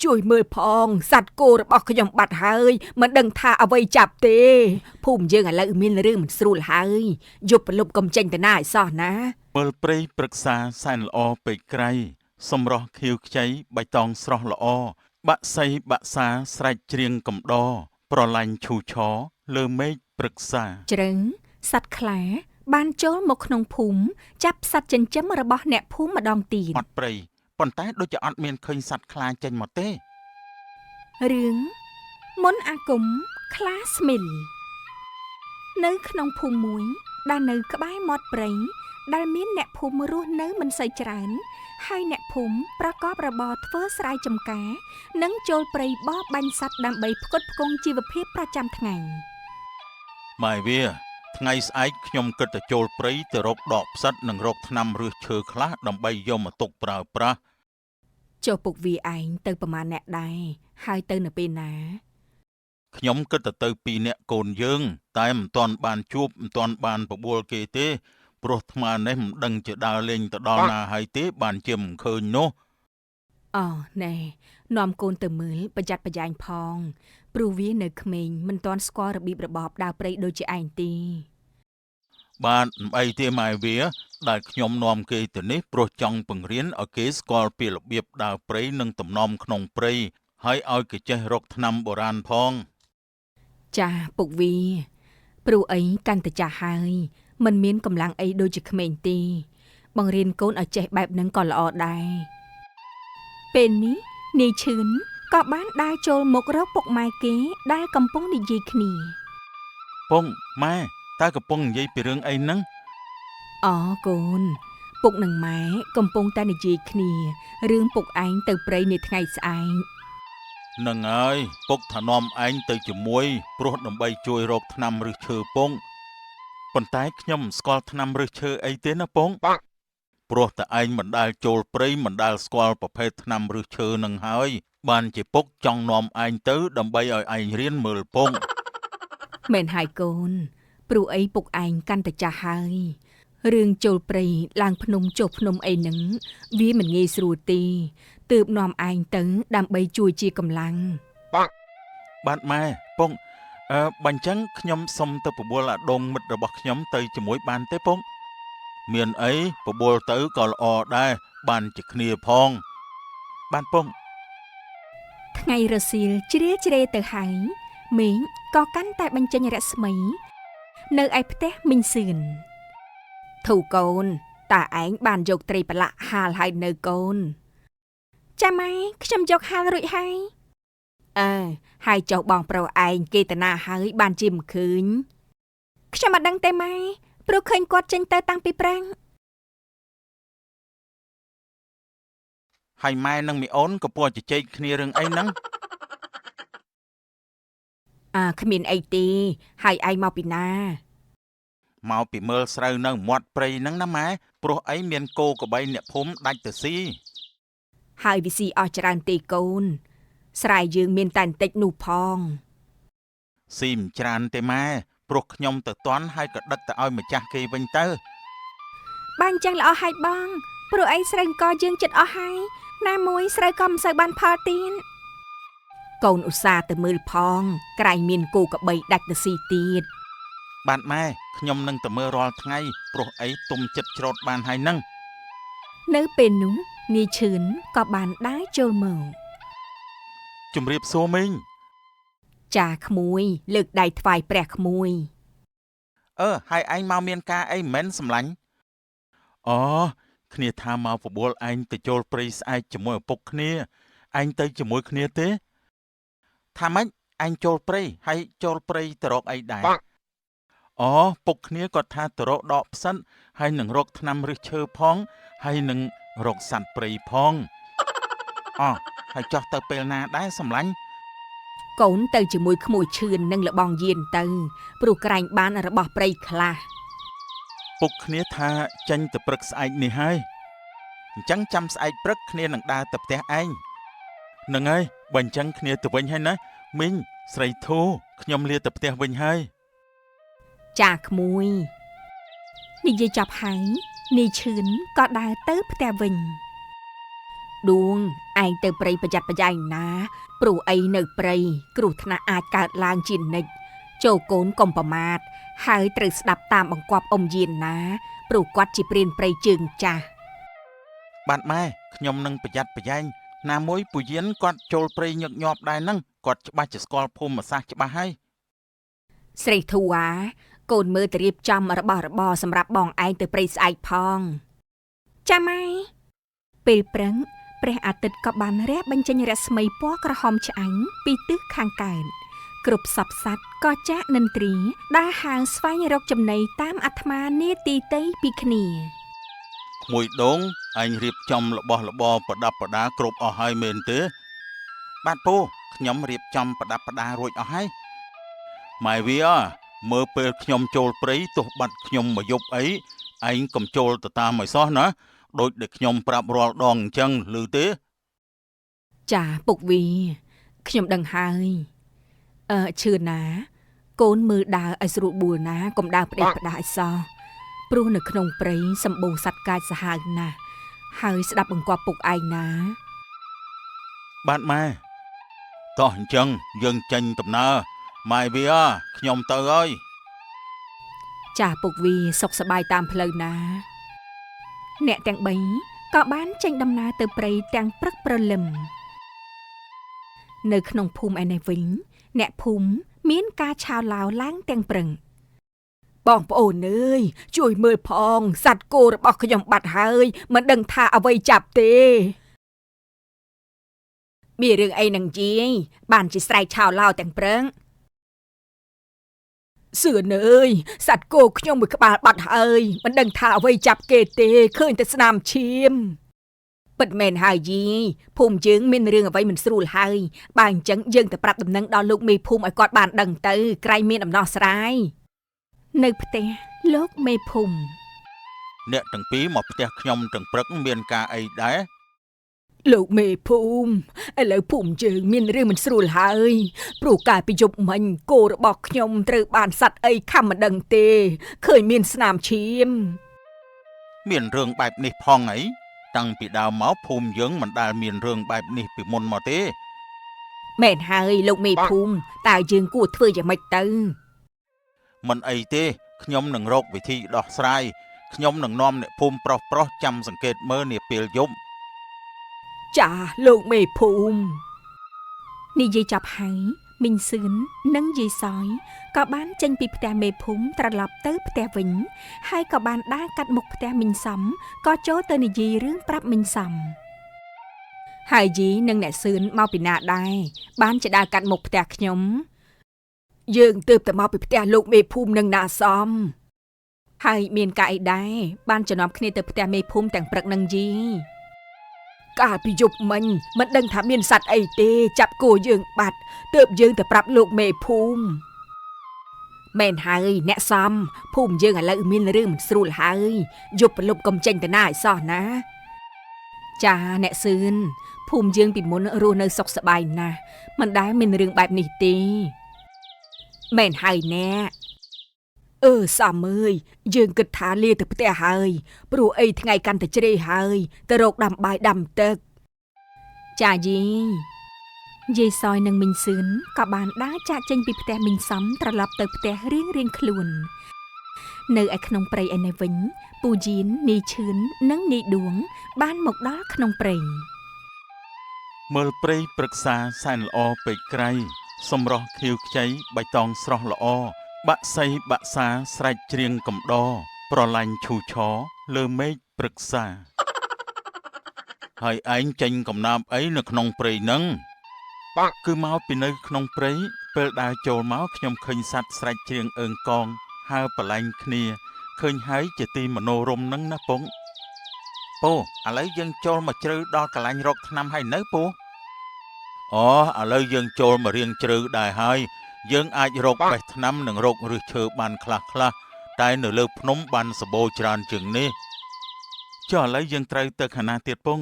ជួយមើលផងសัตว์គោរបស់ខ្ញុំបាត់ហើយមិនដឹងថាអ្វីចាប់ទេភូមិយើងឥឡូវមានរឿងមិនស្រួលហើយយប់ប្រលប់កុំចេញទៅណាឲ្យសោះណាមើលព្រៃព្រឹក្សាសែនល្អពេកក្រៃសម្រស់ខៀវខ្ចីបៃតងស្រស់ល្អបាក់សៃបាក់សាស្រែកច្រៀងកំដរប្រឡាញ់ឈូឆរលើមេឃព្រឹក្សាជ្រឹងសัตว์ខ្លាបានចូលមកក្នុងភូមិចាប់សัตว์ចិញ្ចឹមរបស់អ្នកភូមិម្ដងទៀតអត់ព្រៃប៉ុន្តែដូចជាអត់មានឃើញសត្វខ្លាចេញមកទេរឿងមុនអាគមខ្លាស្មីលនៅក្នុងភូមិមួយដែលនៅក្បែរមាត់ព្រៃដែលមានអ្នកភូមិរស់នៅមិនសូវច្រើនហើយអ្នកភូមិប្រកបរបរធ្វើស្រែចម្ការនិងចូលព្រៃបរបាញ់សត្វដើម្បីផ្គត់ផ្គង់ជីវភាពប្រចាំថ្ងៃម៉ែវាថ្ងៃស្អែកខ្ញុំគិតទៅចូលព្រៃទៅរកដកផ្សិតនិងរកថ្នាំឬសឈើខ្លះដើម្បីយកមកទុកប្រើប្រាស់ចុះពុកវាឯងទៅប្រមាណអ្នកដែរហើយទៅនៅពេលណាខ្ញុំគិតទៅ2នាក់កូនយើងតែមិនទាន់បានជួបមិនទាន់បានបបួលគេទេព្រោះថ្មនេះមិនដឹងជាដើរលេងទៅដល់ណាហើយទេបានជាមិនឃើញនោះអូណែនាំកូនទៅមើលប្រយ័ត្នប្រយែងផងព្រោះវានៅក្មេងមិនទាន់ស្គាល់របៀបរបបដើរព្រៃដូចជាឯងទេបាទមិនអីទេម៉ែវាដែលខ្ញុំនាំគេទៅនេះព្រោះចង់បង្រៀនឲ្យគេស្គាល់ពីរបៀបដើរព្រៃនិងទំនំក្នុងព្រៃហើយឲ្យគេចេះរកថ្នាំបុរាណផងចាពុកវាព្រោះអីកាន់តែចាស់ហើយមិនមានកម្លាំងអីដូចជាក្មេងទេបង្រៀនកូនឲ្យចេះបែបហ្នឹងក៏ល្អដែរពេលនេះនាយឈឿនក៏បានដើរចូលមករកពុកម៉ែគេដែលកំពុងនិយាយគ្នាពងម៉ែតើកំពុងនិយាយពីរឿងអីហ្នឹងអូកូនពុកនិងម៉ែកំពុងតែនិយាយគ្នារឿងពុកឯងទៅព្រៃនាថ្ងៃស្អែកនឹងហើយពុកថានាំឯងទៅជាមួយព្រោះដើម្បីជួយរកថ្នាំឬឈើពងប៉ុន្តែខ្ញុំមិនស្គាល់ថ្នាំឬឈើអីទេណាពងព្រោះតែឯងមិនដែលចូលព្រៃមិនដែលស្គាល់ប្រភេទថ្នាំឬឈើនឹងហើយបានជាពុកចង់នាំឯងទៅដើម្បីឲ្យឯងរៀនមើលពងមែនហើយកូនព្រោះអីពុកឯងកាន់តែចាស់ហើយរឿងចូលព្រៃឡើងភ្នំចុះភ្នំអីហ្នឹងវាមិនងាយស្រួលទេទើបនាំឯងទៅដើម្បីជួយជាកម្លាំងបាទម៉ែពងបាញ់ចឹងខ្ញុំសុំទៅបបួលអាដងមិត្តរបស់ខ្ញុំទៅជាមួយបានទេពងមានអីបបួលទៅក៏ល្អដែរបានជាគ្នាផងបានពងថ្ងៃរសៀលជ្រាលជ្រេទៅហើយមេឃក៏កាន់តែបញ្ចេញរស្មីនៅឯផ្ទះមីងសឿនធូកូនតើឯងបានយកត្រីប្រឡាក់ហាលហើយនៅកូនចាម៉ែខ្ញុំយកហាលរួចហើយហើយចុះបងប្រុសឯងគេតាណាហើយបានជាមិនឃើញខ្ញុំមិនដឹងទេម៉ែព្រោះឃើញគាត់ចេញទៅតាំងពីប្រាំងហើយម៉ែនិងមីអូនក៏ពោះជជែកគ្នារឿងអីហ្នឹងគ្មានអីទេហើយឯងមកពីណាមកពីមើលស្រូវនៅមាត់ព្រៃហ្នឹងណាម៉ែព្រោះអីមានគោក្របីអ្នកភូមិដាច់ទៅស៊ីហើយវាស៊ីអស់ច្រើនទេកូនស្រែយើងមានតែបន្តិចនោះផងស៊ីមិនច្រើនទេម៉ែព្រោះខ្ញុំទៅតន់ហើយក៏ដឹកទៅឲ្យម្ចាស់គេវិញទៅបានចឹងល្អហើយបងព្រោះអីស្រូវអង្គយើងចិត្តអស់ហើយណាមួយស្រូវក៏មិនសូវបានផលទៀតកូនឧស្សាហ៍ទៅមើលផងក្រែងមានគោក្របីដាច់ទៅស៊ីទៀតបាទម៉ែខ្ញុំនឹងទៅមើលរាល់ថ្ងៃព្រោះអីទុំចិត្តច្រូតបានហើយហ្នឹងនៅពេលនោះនាយឈឿនក៏បានដើរចូលមកជំរាបសួរមីងចាក្មួយលើកដៃថ្វាយព្រះក្មួយហើយឯងមកមានការអីមិនសម្លាញ់អូគ្នាថាមកបបួលឯងទៅចូលព្រៃស្អែកជាមួយឪពុកគ្នាឯងទៅជាមួយគ្នាទេថាម៉េចឯងចូលព្រៃហើយចូលព្រៃទៅរកអីដែរអូពុកគ្នាគាត់ថាទៅរកដកផ្សិតហើយនឹងរកថ្នាំឫសឈើផងហើយនឹងរកសត្វព្រៃផងហើយចោះទៅពេលណាដែរសម្លាញ់កូនទៅជាមួយក្មួយឈឿននិងលបងយានទៅព្រោះក្រែងបានរបស់ព្រៃខ្លះពុកគ្នាថាចេញទៅព្រឹកស្អែកនេះហើយអញ្ចឹងចាំស្អែកព្រឹកគ្នានឹងដើរទៅផ្ទះឯងនឹងហើយបើអញ្ចឹងគ្នាទៅវិញហើយណាមីងស្រីធូខ្ញុំលាទៅផ្ទះវិញហើយចាក្មួយនិយាយចប់ហើយនាយឈឿនក៏ដើរទៅផ្ទះវិញ ដួងឯងទៅព្រៃប្រយ័ត្នប្រយែងណាព្រោះអីនៅព្រៃគ្រោះថ្នាក់អាចកើតឡើងជានិច្ចចូលកូនកុំប្រមាទហើយត្រូវស្ដាប់តាមបង្គាប់អ៊ំយានណាព្រោះគាត់ជាព្រានព្រៃជើងចាស់បាទម៉ែខ្ញុំនឹងប្រយ័ត្នប្រយែងណាមួយពូយានគាត់ចូលព្រៃញឹកញាប់ដែរហ្នឹងគាត់ច្បាស់ជាស្គាល់ភូមិសាស្ត្រច្បាស់ហើយស្រីធូអាកូនមើលទៅរៀបចំរបស់របរសម្រាប់បងឯងទៅព្រៃស្អែកផងចាម៉ែពេលព្រឹងព្រះអាទិត្យក៏បានរះបញ្ចេញរស្មីពណ៌ក្រហមឆ្អែងពីទិសខាងកើតគ្រប់សពសត្វក៏ចាក់និន្ទ្រីដើរហាងស្វែងរកចំណីតាមអាត្មានាទីតីពីគ្នាក្មួយដងអញរៀបចំរបស់របរប្រដាប់ប្រដាគ្រប់អស់ហើយមែនទេបាទពូខ្ញុំរៀបចំប្រដាប់ប្រដារួចអស់ហើយម៉ែវាមើលពេលខ្ញុំចូលព្រៃទោះបាត់ខ្ញុំមកយប់អីឯងកុំចូលទៅតាមឲ្យសោះណាដូចដែលខ្ញុំប្រាប់រាល់ដងអញ្ចឹងឮទេចាពុកវីខ្ញុំដឹងហើយឈឿនណាកូនមើលដើរឲ្យស្រួលបួលណាកុំដើរផ្ដេសផ្ដាសឲ្យសោះព្រោះនៅក្នុងព្រៃសម្បូរសត្វកាចសាហាវណាស់ហើយស្ដាប់បង្គាប់ពុកឯងណាបាទម៉ែតោះអញ្ចឹងយើងចេញដំណើរម៉ែវាខ្ញុំទៅហើយចាពុកវីសុខសប្បាយតាមផ្លូវណាអ្នកទាំង3ក៏បានចេញដំណើរទៅព្រៃទាំងព្រឹកព្រលឹមនៅក្នុងភូមិឯនេះវិញអ្នកភូមិមានការឆាវឡាវឡើងទាំងព្រឹងបងប្អូនអើយជួយមើលផងសត្វគោរបស់ខ្ញុំបាត់ហើយមិនដឹងថាអ្វីចាប់ទេមានរឿងអីនឹងយាយបានជាស្រែកឆាវឡាវទាំងព្រឹងសឿនអើយសត្វគោខ្ញុំមួយក្បាលបាត់ហើយមិនដឹងថាអ្វីចាប់គេទេឃើញតែស្នាមឈាមពិតមែនហើយយីភូមិយើងមានរឿងអ្វីមិនស្រួលហើយបើអញ្ចឹងយើងទៅប្រាប់ដំណឹងដល់លោកមេភូមិឲ្យគាត់បានដឹងទៅក្រែងមានដំណោះស្រាយនៅផ្ទះលោកមេភូមិអ្នកទាំងពីរមកផ្ទះខ្ញុំទាំងព្រឹកមានការអីដែរលោកមេភូមិឥឡូវភូមិយើងមានរឿងមិនស្រួលហើយព្រោះកាលពីយប់មិញគោរបស់ខ្ញុំត្រូវបានសត្វអីខំមិនដឹងទេឃើញមានស្នាមឈាមមានរឿងបែបនេះផងអីតាំងពីដើមមកភូមិយើងមិនដែលមានរឿងបែបនេះពីមុនមកទេមែនហើយលោកមេភូមិតើយើងគួរធ្វើយ៉ាងម៉េចទៅមិនអីទេខ្ញុំនឹងរកវិធីដោះស្រាយខ្ញុំនឹងនាំអ្នកភូមិប្រុសចាំសង្កេតមើលនាពេលយប់ចាលោកមេភូមិនិយាយចាប់ហើយមីងសឿននិងយាយសយក៏បានចេញពីផ្ទះមេភូមិត្រឡប់ទៅផ្ទះវិញហើយក៏បានដើរកាត់មុខផ្ទះមីងសំក៏ចូលទៅនិយាយរឿងប្រាប់មីងសំហើយយីនិងអ្នកសឿនមកពីណាដែរបានជាដើរកាត់មុខផ្ទះខ្ញុំយើងទើបតែមកពីផ្ទះលោកមេភូមិនិងណាសំហើយមានការអីដែរបានចំណាំគ្នាទៅផ្ទះមេភូមិទាំងព្រឹកនឹងយីកាលពីយប់មិញមិនដឹងថាមានសត្វអីទេចាប់គោយើងបាត់ទើបយើងទៅប្រាប់លោកមេភូមិមែនហើយអ្នកសំភូមិយើងឥឡូវមានរឿងមិនស្រួលហើយយប់ប្រលប់កុំចេញទៅណាឲ្យសោះណាចាអ្នកសឿនភូមិយើងពីមុនរស់នៅសុខសប្បាយណាស់មិនដែលមានរឿងបែបនេះទេមែនហើយអ្នកសំអើយយើងគិតថាលាទៅផ្ទះហើយព្រោះអីថ្ងៃកាន់តែជ្រេហើយទៅរកដាំបាយដាំទឹកចាយីយាយសយនិងមីងសឿនក៏បានដើរចាកចេញពីផ្ទះមីងសំត្រឡប់ទៅផ្ទះរៀងខ្លួននៅឯក្នុងព្រៃឯនេះវិញពូយៀននីឈឿននិងនីដួងបានមកដល់ក្នុងព្រៃមើលព្រៃព្រឹក្សាសែនល្អពេកក្រៃសម្រស់ខៀវខ្ចីបៃតងស្រស់ល្អបាក់សៃបាក់សាស្រែកច្រៀងកំដរប្រឡាញ់ឈូឆរលើមេឃព្រឹក្សាហើយឯងចេញកំណាព្យអីនៅក្នុងព្រៃហ្នឹងគឺមកពីនៅក្នុងព្រៃពេលដើរចូលមកខ្ញុំឃើញសត្វស្រែកច្រៀងអើងកងហើរប្រឡែងគ្នាឃើញហើយជាទីមនោរម្យហ្នឹងណាពងពូឥឡូវយើងចូលមកជ្រៅដល់កន្លែងរកថ្នាំហើយនៅពូអូឥឡូវយើងចូលមករៀងជ្រៅដែរហើយយើងអាចរកបេះថ្នាំនិងរកឫសឈើបានខ្លះតែនៅលើភ្នំបានសម្បូរច្រើនជាងនេះចុះឥឡូវយើងត្រូវទៅខាងណាទៀតពង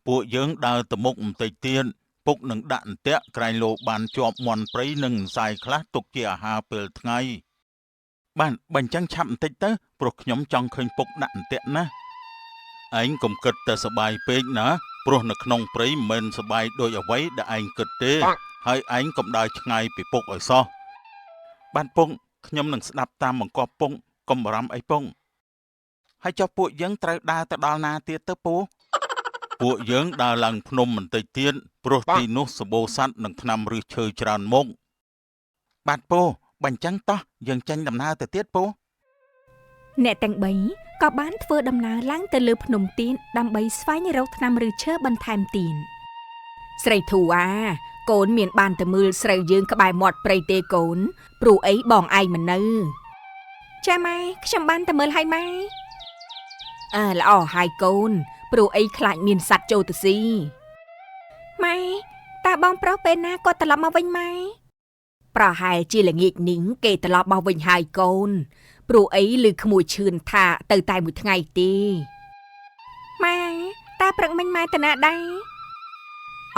ពួកយើងដើរទៅមុខបន្តិចទៀតពុកនឹងដាក់អន្ទាក់ក្រែងលោបានជាប់មន់ព្រៃនិងខ្សែខ្លះទុកជាអាហារពេលថ្ងៃបានបើអញ្ចឹងឆាប់បន្តិចទៅព្រោះខ្ញុំចង់ឃើញពុកដាក់អន្ទាក់ណាឯងកុំគិតតែសបាយពេកណា ព្រោះនៅក្នុងព្រៃមិនសបាយដោយអ្វីដែលឯងគិតទេហើយឯងកុំដើរឆ្ងាយពីពុកឲ្យសោះបានពងខ្ញុំនឹងស្ដាប់តាមបង្គាប់ពងកុំបារម្ភអីពងហើយចុះពួកយើងត្រូវដើរទៅដល់ណាទៀតទៅពូពួកយើងដើរឡើងភ្នំបន្តិចទៀតព្រោះទីនោះសម្បូរសត្វនិងថ្នាំឫសឈើច្រើនមុខបាទពូបើអញ្ចឹងតោះយើងចេញដំណើរទៅទៀតពូអ្នកទាំង3ក៏បានធ្វើដំណើរឡើងទៅលើភ្នំទៀនដើម្បីស្វែងរកថ្នាំឬឈើបន្ថែមទៀតស្រីធូអាកូនមានបានទៅមើលស្រូវយើងក្បែរមាត់ព្រៃទេកូនព្រោះអីបងឯងមិននៅចាម៉ែខ្ញុំបានទៅមើលហើយម៉ែល្អហើយកូនព្រោះអីខ្លាចមានសត្វចូលទៅស៊ីម៉ែតើបងប្រុសពេលណាគាត់ត្រឡប់មកវិញម៉ែប្រហែលជាល្ងាចនេះគេត្រឡប់មកវិញហើយកូនព្រោះអីឮក្មួយឈឿនថាទៅតែមួយថ្ងៃទេម៉ែតើព្រឹកមិញម៉ែទៅណាដែរ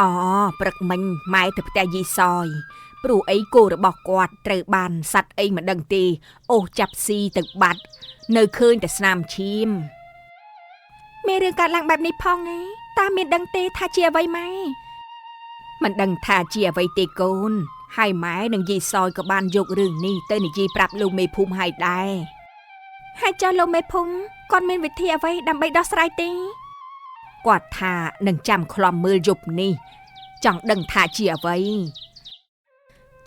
អូព្រឹកមិញម៉ែទៅផ្ទះយីសយព្រោះអីគោរបស់គាត់ត្រូវបានសត្វអីមិនដឹងទេអូសចាប់ស៊ីទៅបាត់នៅឃើញតែស្នាមឈាមមានរឿងកើតឡើងបែបនេះផងឯងតើមានដឹងទេថាជាអ្វីម៉ែមិនដឹងថាជាអ្វីទេកូនហើយម៉ែនិងយាយសយក៏បានយករឿងនេះទៅនិយាយប្រាប់លោកមេភូមិហើយដែរហើយចុះលោកមេភូមិគាត់មានវិធីអ្វីដើម្បីដោះស្រាយទេគាត់ថានឹងចាំខ្លំមើលយប់នេះចង់ដឹងថាជាអ្វី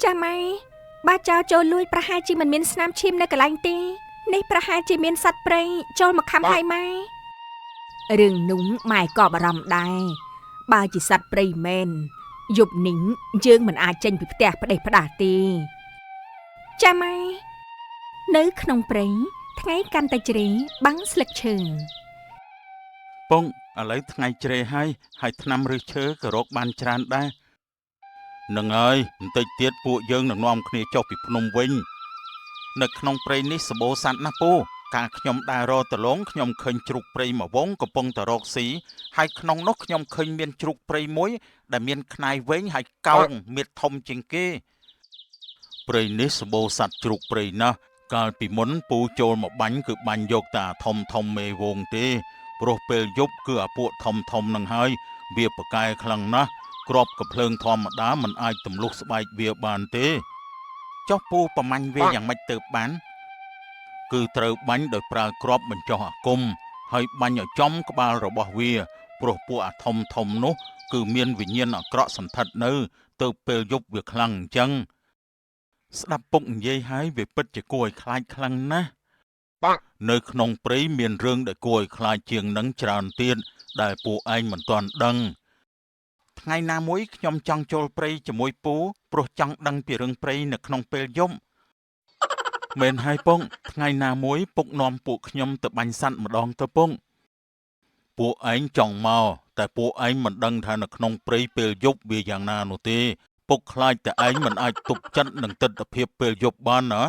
ចាម៉ែបើចៅចូលលួចប្រហែលជាមិនមានស្នាមឈាមនៅកន្លែងទេនេះប្រហែលជាមានសត្វព្រៃចូលមកខំហើយម៉ែរឿងនោះម៉ែក៏បារម្ភដែរបើជាសត្វព្រៃមែនយប់នេះយើងមិនអាចចេញពីផ្ទះផ្ដេសផ្ដាសទេចាម៉ែនៅក្នុងព្រៃថ្ងៃកាន់តែជ្រេបាំងស្លឹកឈើពងឥឡូវថ្ងៃជ្រេហើយថ្នាំឫសឈើក៏រកបានច្រើនដែរនឹងហើយបន្តិចទៀតពួកយើងនឹងនាំគ្នាចុះពីភ្នំវិញនៅក្នុងព្រៃនេះសម្បូរសត្វណាស់ពូកាលខ្ញុំដើររតឡងខ្ញុំឃើញជ្រូកព្រៃមួយវងកំពុងតែរកស៊ីហើយក្នុងនោះខ្ញុំឃើញមានជ្រូកព្រៃមួយដែលមានខ្នាយវែងហើយកោងមានធំជាងគេព្រៃនេះសម្បូរសត្វជ្រូកព្រៃណាស់កាលពីមុនពូចូលមកបាញ់គឺបាញ់យកតែធំមេវងទេព្រោះពេលយប់គឺអាពួកធំនឹងហើយវាប្រកែកខ្លាំងណាស់គ្រាប់កាភ្លើងធម្មតាមិនអាចទម្លុះស្បែកវាបានទេចុះពូប្រមាញ់វាយ៉ាងម៉េចទៅបានគឺត្រូវបាញ់ដោយប្រើគ្រាប់បញ្ចុះអាគមហើយបាញ់ឲ្យចំក្បាលរបស់វាព្រោះពួកអាធំនោះគឺមានវិញ្ញាណអាក្រក់សន្ធិដ្ឋនៅទៅពេលយប់វាខ្លាំងអញ្ចឹងស្ដាប់ពុកនិយាយហើយវាពិតជាគួរឲ្យខ្លាចខ្លាំងណាស់នៅក្នុងព្រៃមានរឿងដែលគួរឲ្យខ្លាចជាងនឹងច្រើនទៀតដែលពួកឯងមិនទាន់ដឹងថ្ងៃណាមួយខ្ញុំចង់ចូលព្រៃជាមួយពូព្រោះចង់ដឹងពីរឿងព្រៃនៅក្នុងពេលយប់មែនហើយពងថ្ងៃណាមួយពុកនាំពួកខ្ញុំទៅបាញ់សត្វម្ដងទៅពងពួកឯងចង់មកតែពួកឯងមិនដឹងថានៅក្នុងព្រៃពេលយប់វាយ៉ាងណានោះទេពុកខ្លាចតែឯងមិនអាចទប់ចិត្តនឹងទិដ្ឋភាពពេលយប់បានណា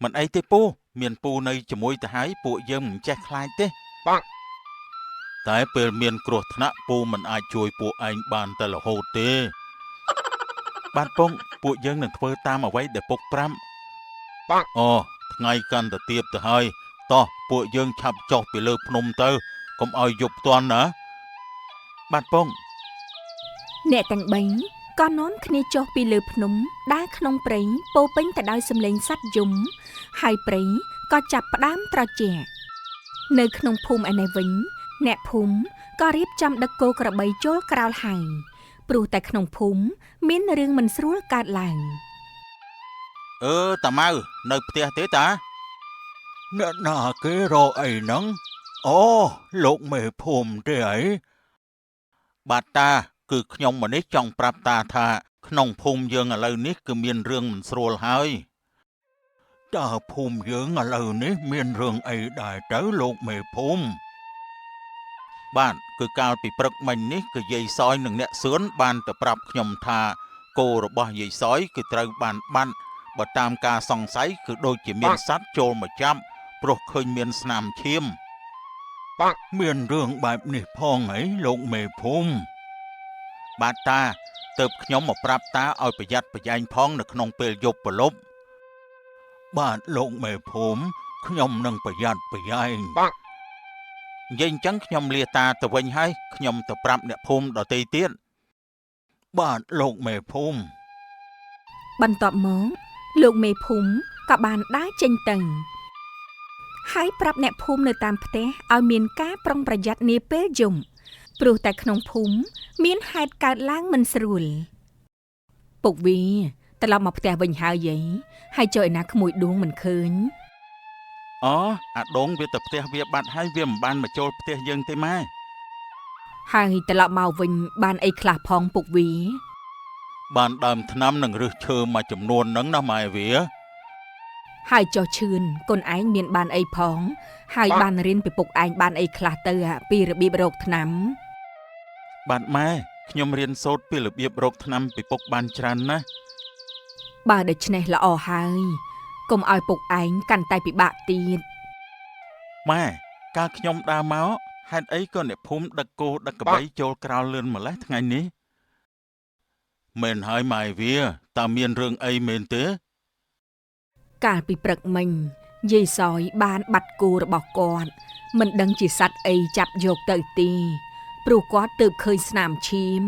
មិនអីទេពូមានពូនៅជាមួយទៅហើយពួកយើងមិនចេះខ្លាចទេតែពេលមានគ្រោះថ្នាក់ពូមិនអាចជួយពួកឯងបានតែរហូតទេបាទពងពួកយើងនឹងធ្វើតាមអ្វីដែលពុកប្រាំអូថ្ងៃកាន់តែទៀបទៅហើយតោះពួកយើងឆាប់ចុះពីលើភ្នំទៅកុំឲ្យយប់ទាន់ណាបាទពងអ្នកទាំង3ក៏នាំគ្នាចុះពីលើភ្នំដើរក្នុងព្រៃពោពេញទៅដោយសំឡេងសត្វយំហើយព្រៃក៏ចាប់ផ្ដើមត្រជាក់នៅក្នុងភូមិឯនេះវិញអ្នកភូមិក៏រៀបចំដឹកគោក្របីចូលក្រោលហើយព្រោះតែក្នុងភូមិមានរឿងមិនស្រួលកើតឡើងតាម៉ៅនៅផ្ទះទេតាអ្នកណាគេរកអីហ្នឹងអូលោកមេភូមិទេអីបាទតាគឺខ្ញុំម្នេះចង់ប្រាប់តាថាក្នុងភូមិយើងឥឡូវនេះគឺមានរឿងមិនស្រួលហើយតើភូមិយើងឥឡូវនេះមានរឿងអីដែរទៅលោកមេភូមិបាទគឺកាលពីព្រឹកមិញនេះគឺយាយសយនិងអ្នកសឿនបានទៅប្រាប់ខ្ញុំថាគោរបស់យាយសយគឺត្រូវបានបាត់បើតាមការសង្ស័យគឺដូចជាមានសត្វចូលមកចាប់ព្រោះឃើញមានស្នាមឈាមមានរឿងបែបនេះផងហីលោកមេភូមិបាទតាទើបខ្ញុំមកប្រាប់តាឲ្យប្រយ័ត្នប្រយែងផងនៅក្នុងពេលយប់ព្រលប់បាទលោកមេភូមិខ្ញុំនឹងប្រយ័ត្នប្រយែង យើងចឹងខ្ញុំលាតាទៅវិញហើយខ្ញុំទៅប្រាប់អ្នកភូមិដទៃទៀតបាទលោកមេភូមិ បន្ទាប់មកលោកមេភូមិក៏បានដើរចេញទៅហើយប្រាប់អ្នកភូមិនៅតាមផ្ទះឲ្យមានការប្រុងប្រយ័ត្ននាពេលយំព្រោះតែក្នុងភូមិមានហេតុកើតឡើងមិនស្រួលពុកវីត្រឡប់មកផ្ទះវិញហើយចុះឯណាក្មួយដួងមិនឃើញ អូអាដងវាទៅផ្ទះវាបាត់ហើយវាមិនបានមកចូលផ្ទះយើងទេម៉ែ ហើយត្រឡប់មកវិញបានអីខ្លះផងពុកវី បានដើមថ្នាំនិងឫសឈើមួយចំនួនហ្នឹងណាម៉ែវា ហើយចុះឈឿនកូនឯងមានបានអីផងហើយបានរៀនពីពុកឯងបានអីខ្លះទៅពីរបៀបរកថ្នាំ បាទម៉ែខ្ញុំរៀនសូត្រពីរបៀបរកថ្នាំពីពុកបានច្រើនណាស់ បើដូច្នេះល្អហើយកុំឲ្យពុកឯងកាន់តែពិបាកទៀត ម៉ែកាលខ្ញុំដើរមកហេតុអីក៏អ្នកភូមិដឹកគោដឹកក្របីចូលក្រោលលឿនម្លេះថ្ងៃនេះមែនហើយម៉ែវាតើមានរឿងអីមែនទេ កាលពីព្រឹកមិញយាយសយបានបាត់គោរបស់គាត់មិនដឹងជាសត្វអីចាប់យកទៅទីព្រោះគាត់ទើបឃើញស្នាមឈាម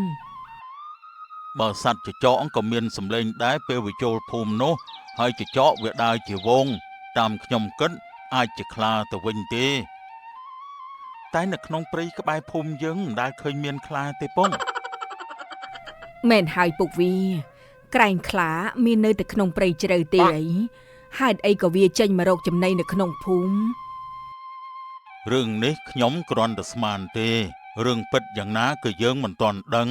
បើសត្វចចកក៏មានសម្លេងដែរពេលវាចូលភូមិនោះហើយចចកវាដើរជាវងតាមខ្ញុំគិតអាចជាខ្លាទៅវិញទេតែនៅក្នុងព្រៃក្បែរភូមិយើងមិនដែលឃើញមានខ្លាទេពង មែនហើយពុកវីក្រែងខ្លាមាននៅតែក្នុងព្រៃជ្រៅទេអីហេតុអីក៏វាចេញមករកចំណីនៅក្នុងភូមិ រឿងនេះខ្ញុំគ្រាន់តែស្មានទេរឿងពិតយ៉ាងណាគឺយើងមិនទាន់ដឹង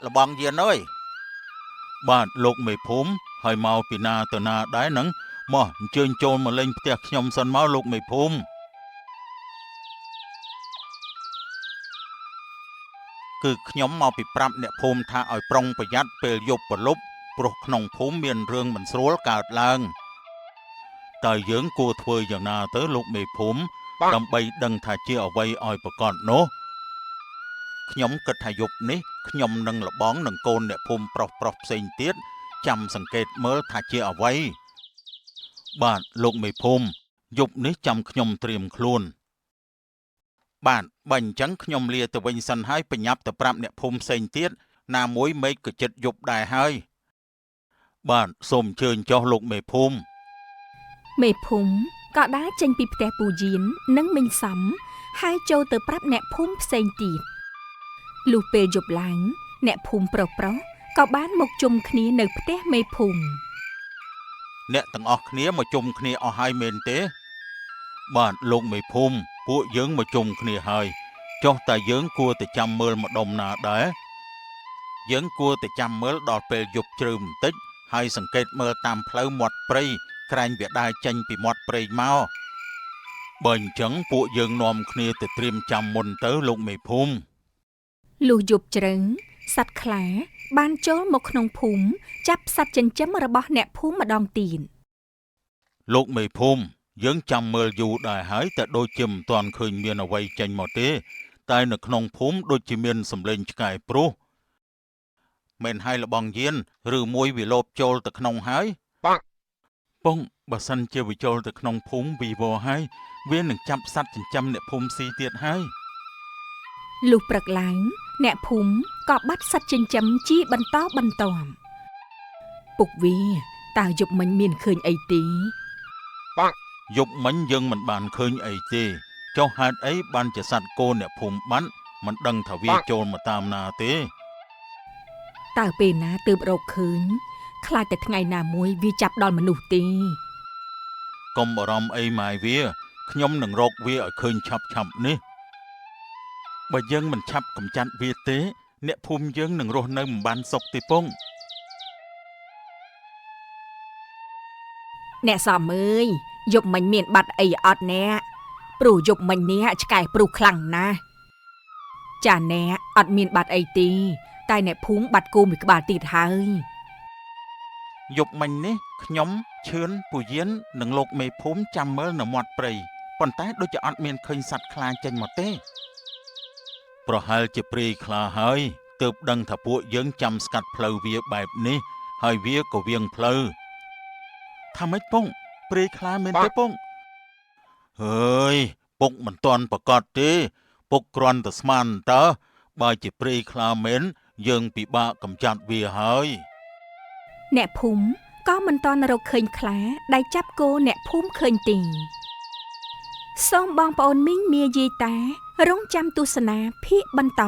លបងយានអើយបាទលោកមេភូមិហើយមកពីណាទៅណាដែរហ្នឹងមកអញ្ជើញចូលមកលេងផ្ទះខ្ញុំសិនមកលោកមេភូមិគឺខ្ញុំមកពីប្រាប់អ្នកភូមិថាឲ្យប្រុងប្រយ័ត្នពេលយប់ព្រលប់ព្រោះក្នុងភូមិមានរឿងមិនស្រួលកើតឡើងតើយើងគួរធ្វើយ៉ាងណាទៅលោកមេភូមិដើម្បីដឹងថាជាអ្វីឲ្យប្រកបនោះខ្ញុំគិតថាយប់នេះខ្ញុំនឹងលបងនឹងកូនអ្នកភូមិប្រុសផ្សេងទៀតចាំសង្កេតមើលថាជាអ្វីបាទលោកមេភូមិយប់នេះចាំខ្ញុំត្រៀមខ្លួនបាទបើអញ្ចឹងខ្ញុំលាទៅវិញសិនហើយបញ្ញាប់ទៅប្រាប់អ្នកភូមិផ្សេងទៀតណាមួយមេឃក៏ចិត្តយប់ដែរហើយបាទសូមអញ្ជើញចុះលោកមេភូមិ មេភូមិក៏ដើរចេញពីផ្ទះពូយាននិងមីងសំហើយចូលទៅប្រាប់អ្នកភូមិផ្សេងទៀតលុះពេលយប់ឡើងអ្នកភូមិប្រុសក៏បានមកជុំគ្នានៅផ្ទះមេភូមិ អ្នកទាំងអស់គ្នាមកជុំគ្នាអស់ហើយមែនទេបាទលោកមេភូមិពួកយើងមកជុំគ្នាហើយចុះតែយើងគួរតែចាំមើលម្ដុំណាដែរយើងគួរតែចាំមើលដល់ពេលយប់ជ្រៅបន្តិចហើយសង្កេតមើលតាមផ្លូវមាត់ព្រៃក្រែងវាដើរចេញពីមាត់ព្រៃមកបើអញ្ចឹងពួកយើងនាំគ្នាទៅត្រៀមចាំមុនទៅលោកមេភូមិ លុះយប់ជ្រៅសត្វខ្លាបានចូលមកក្នុងភូមិចាប់សត្វចិញ្ចឹមរបស់អ្នកភូមិម្ដងទៀត លោកមេភូមិយើងចាំមើលយូរដែរហើយតែដូចជាមិនទាន់ឃើញមានអ្វីចេញមកទេតែនៅក្នុងភូមិដូចជាមានសម្លេងឆ្កែព្រោះមិនហើយលបងយានឬមួយវាលោបចូលទៅក្នុងហើយពងបើសិនជាវាចូលទៅក្នុងភូមិវីវរហើយវានឹងចាប់សត្វចិញ្ចឹមអ្នកភូមិស៊ីទៀតហើយ លុះព្រឹកឡើងអ្នកភូមិក៏បាត់សត្វចិញ្ចឹមជាបន្តបន្ទាប់ពុកវីតើយប់មិញមានឃើញអីទេ យប់មិញយើងមិនបានឃើញអីទេចុះហេតុអីបានជាសត្វគោអ្នកភូមិបាត់មិនដឹងថាវាចូលមកតាមណាទេ តើពេលណាទើបរកឃើញខ្លាចតែថ្ងៃណាមួយវាចាប់ដល់មនុស្សទេ កុំបារម្ភអីម៉ែវាខ្ញុំនឹងរកវាឲ្យឃើញឆាប់នេះបើយើងមិនឆាប់កម្ចាត់វាទេអ្នកភូមិយើងនឹងរស់នៅមិនបានសុខទេពង អ្នកសំអើយយប់មិញមានបាត់អីអត់អ្នកព្រោះយប់មិញនេះឆ្កែព្រុសខ្លាំងណាស់ចាអ្នកអត់មានបាត់អីទេតែអ្នកភូមិបាត់គោមួយក្បាលទៀតហើយ យប់មិញនេះខ្ញុំឈឿនពូយាននិងលោកមេភូមិចាំមើលនៅមាត់ព្រៃប៉ុន្តែដូចជាអត់មានឃើញសត្វខ្លាចេញមកទេប្រហែលជាព្រាយខ្លាហើយទើបដឹងថាពួកយើងចាំស្កាត់ផ្លូវវាបែបនេះហើយវាក៏វៀងផ្លូវថាម៉េចពង ព្រៃខ្លាមែនទេពុកហើយពុកមិនទាន់ប្រកាសទេពុកគ្រាន់តែស្មានតើបើជាព្រៃខ្លាមែនយើងពិបាកកម្ចាត់វាហើយ អ្នកភូមិក៏មិនតន់រកឃើញខ្លាដែលចាប់គោអ្នកភូមិឃើញទេសូមបងប្អូនមីងមាយាយតារងចាំទស្សនាភាគបន្ត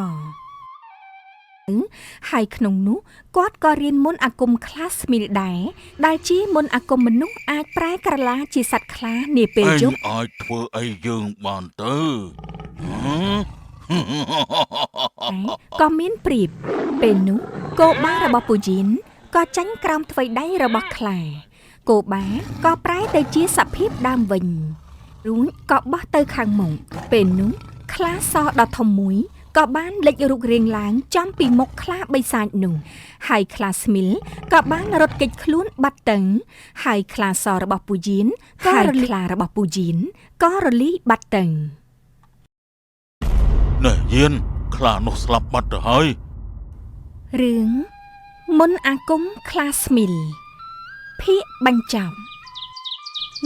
ហើយក្នុងនោះគាត់ក៏រៀនមន្តអាគមខ្លាស្មីលដែរដែលជាមន្តអាគមមនុស្សអាចប្រែក្រឡាជាសត្វខ្លានាពេលយប់អាចធ្វើអីយើងបានទៅក៏មានព្រៀបពេលនោះគោបារបស់ពូយីនក៏ចាញ់ក្រោមថ្វីដៃរបស់ខ្លាគោបាក៏ប្រែទៅជាសភាពដើមវិញរួចក៏បោះទៅខាងមុខពេលនោះខ្លាសដ៏ធំមួយក៏បានលេចរូបរាងឡើងចំពីមុខខ្លាបិសាចនោះហើយខ្លាស្មីលក៏បានរត់គេចខ្លួនបាត់ទៅហើយខ្លាសរបស់ពូយីនក៏រលីរបស់ពូយីនក៏រលីបាត់ទៅណែយៀនខ្លានោះស្លាប់បាត់ទៅហើយរឿងមន្តអាគមខ្លាស្មីលភាគបញ្ចប់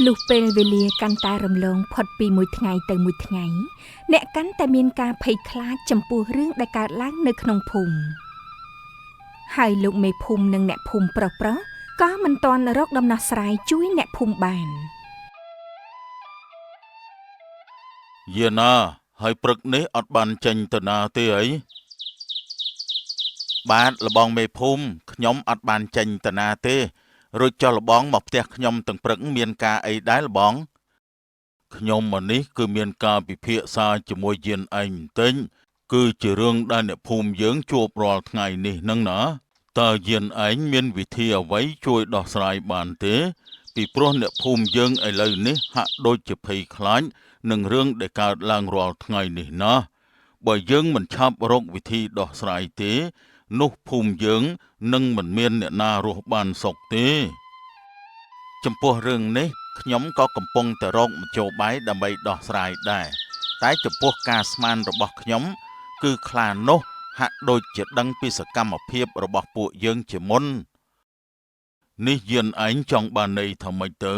លុះពេលវេលាកាន់តែរំលងផុតពីមួយថ្ងៃទៅមួយថ្ងៃអ្នកកាន់តែមានការភ័យខ្លាចចំពោះរឿងដែលកើតឡើងនៅក្នុងភូមិហើយលោកមេភូមិនិងអ្នកភូមិប្រុសៗក៏មិនទាន់រកដំណោះស្រាយជួយអ្នកភូមិបានយេណាហើយព្រឹកនេះអត់បានចេញទៅណាទេអីបាទលបងមេភូមិខ្ញុំអត់បានចេញទៅណាទេរួចចុះលបងមកផ្ទះខ្ញុំទាំងព្រឹកមានការអីដែរលបងខ្ញុំមកនេះគឺមានការពិភាក្សាជាមួយយានឯងបន្តិចគឺជារឿងដែលអ្នកភូមិយើងជួបរាល់ថ្ងៃនេះហ្នឹងណាតើយានឯងមានវិធីអ្វីជួយដោះស្រាយបានទេពីព្រោះអ្នកភូមិយើងឥឡូវនេះហាក់ដូចជាភ័យខ្លាចនឹងរឿងដែលកើតឡើងរាល់ថ្ងៃនេះណាបើយើងមិនឆាប់រកវិធីដោះស្រាយទេនោះភូមិយើងនឹងមិនមានអ្នកណារស់បានសុខទេចំពោះរឿងនេះខ្ញុំក៏កំពុងតែរកមធ្យោបាយដើម្បីដោះស្រាយដែរតែចំពោះការស្មានរបស់ខ្ញុំគឺខ្លានោះហាក់ដូចជាដឹងពីសកម្មភាពរបស់ពួកយើងជាមុននេះយានឯងចង់បានន័យថាម៉េចទៅ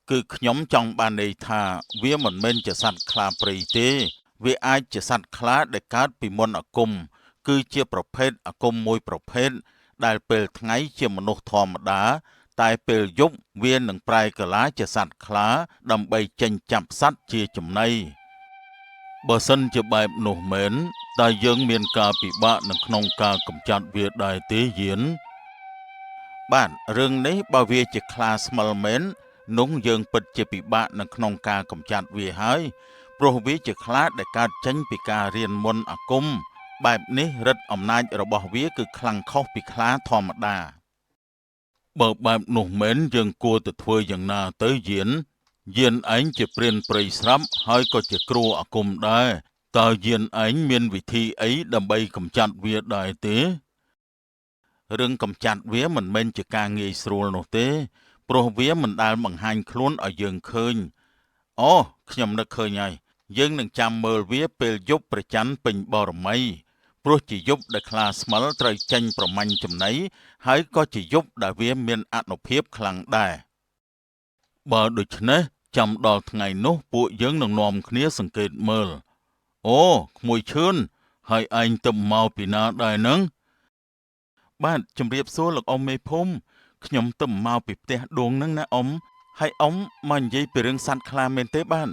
គឺខ្ញុំចង់បានន័យថាវាមិនមែនជាសត្វខ្លាព្រៃទេវាអាចជាសត្វខ្លាដែលកើតពីមន្តអាគមគឺជាប្រភេទអាគមមួយប្រភេទដែលពេលថ្ងៃជាមនុស្សធម្មតាតែពេលយប់វានឹងប្រែកាឡាជាសត្វខ្លាដើម្បីចេញចាប់សត្វជាចំណីបើសិនជាបែបនោះមែនតើយើងមានការពិបាកនៅក្នុងការកម្ចាត់វាដែរទេយានបាទរឿងនេះបើវាជាខ្លាស្មិលមែននោះយើងពិតជាពិបាកនៅក្នុងការកម្ចាត់វាហើយព្រោះវាជាខ្លាដែលកើតចេញពីការរៀនមន្តអាគមបែបនេះឫទ្ធិអំណាចរបស់វាគឺខ្លាំងខុសពីខ្លាធម្មតាបើបែបនោះមែនយើងគួរតែធ្វើយ៉ាងណាទៅយានឯងជាព្រានព្រៃស្រាប់ហើយក៏ជាគ្រូអាគមដែរតើយានឯងមានវិធីអីដើម្បីកម្ចាត់វាដែរទេរឿងកម្ចាត់វាមិនមែនជាការងាយស្រួលនោះទេព្រោះវាមិនដែលបង្ហាញខ្លួនឲ្យយើងឃើញអូខ្ញុំនឹកឃើញហើយយើងនឹងចាំមើលវាពេលយប់ប្រច័ណ្ឌពេញបរមីព្រោះជាយប់ដែលខ្លាស្មិលត្រូវចេញប្រមាញ់ចំណីហើយក៏ជាយប់ដែលវាមានអានុភាពខ្លាំងដែរបើដូច្នេះចាំដល់ថ្ងៃនោះពួកយើងនឹងនាំគ្នាសង្កេតមើលអូក្មួយឈឿនហើយឯងទៅមកពីណាដែរនឹងបាទជំរាបសួរលោកអ៊ំមេភូមិខ្ញុំទៅមកពីផ្ទះដួងហ្នឹងណាអ៊ំហើយអ៊ំមកនិយាយពីរឿងសត្វខ្លាមែនទេបាទ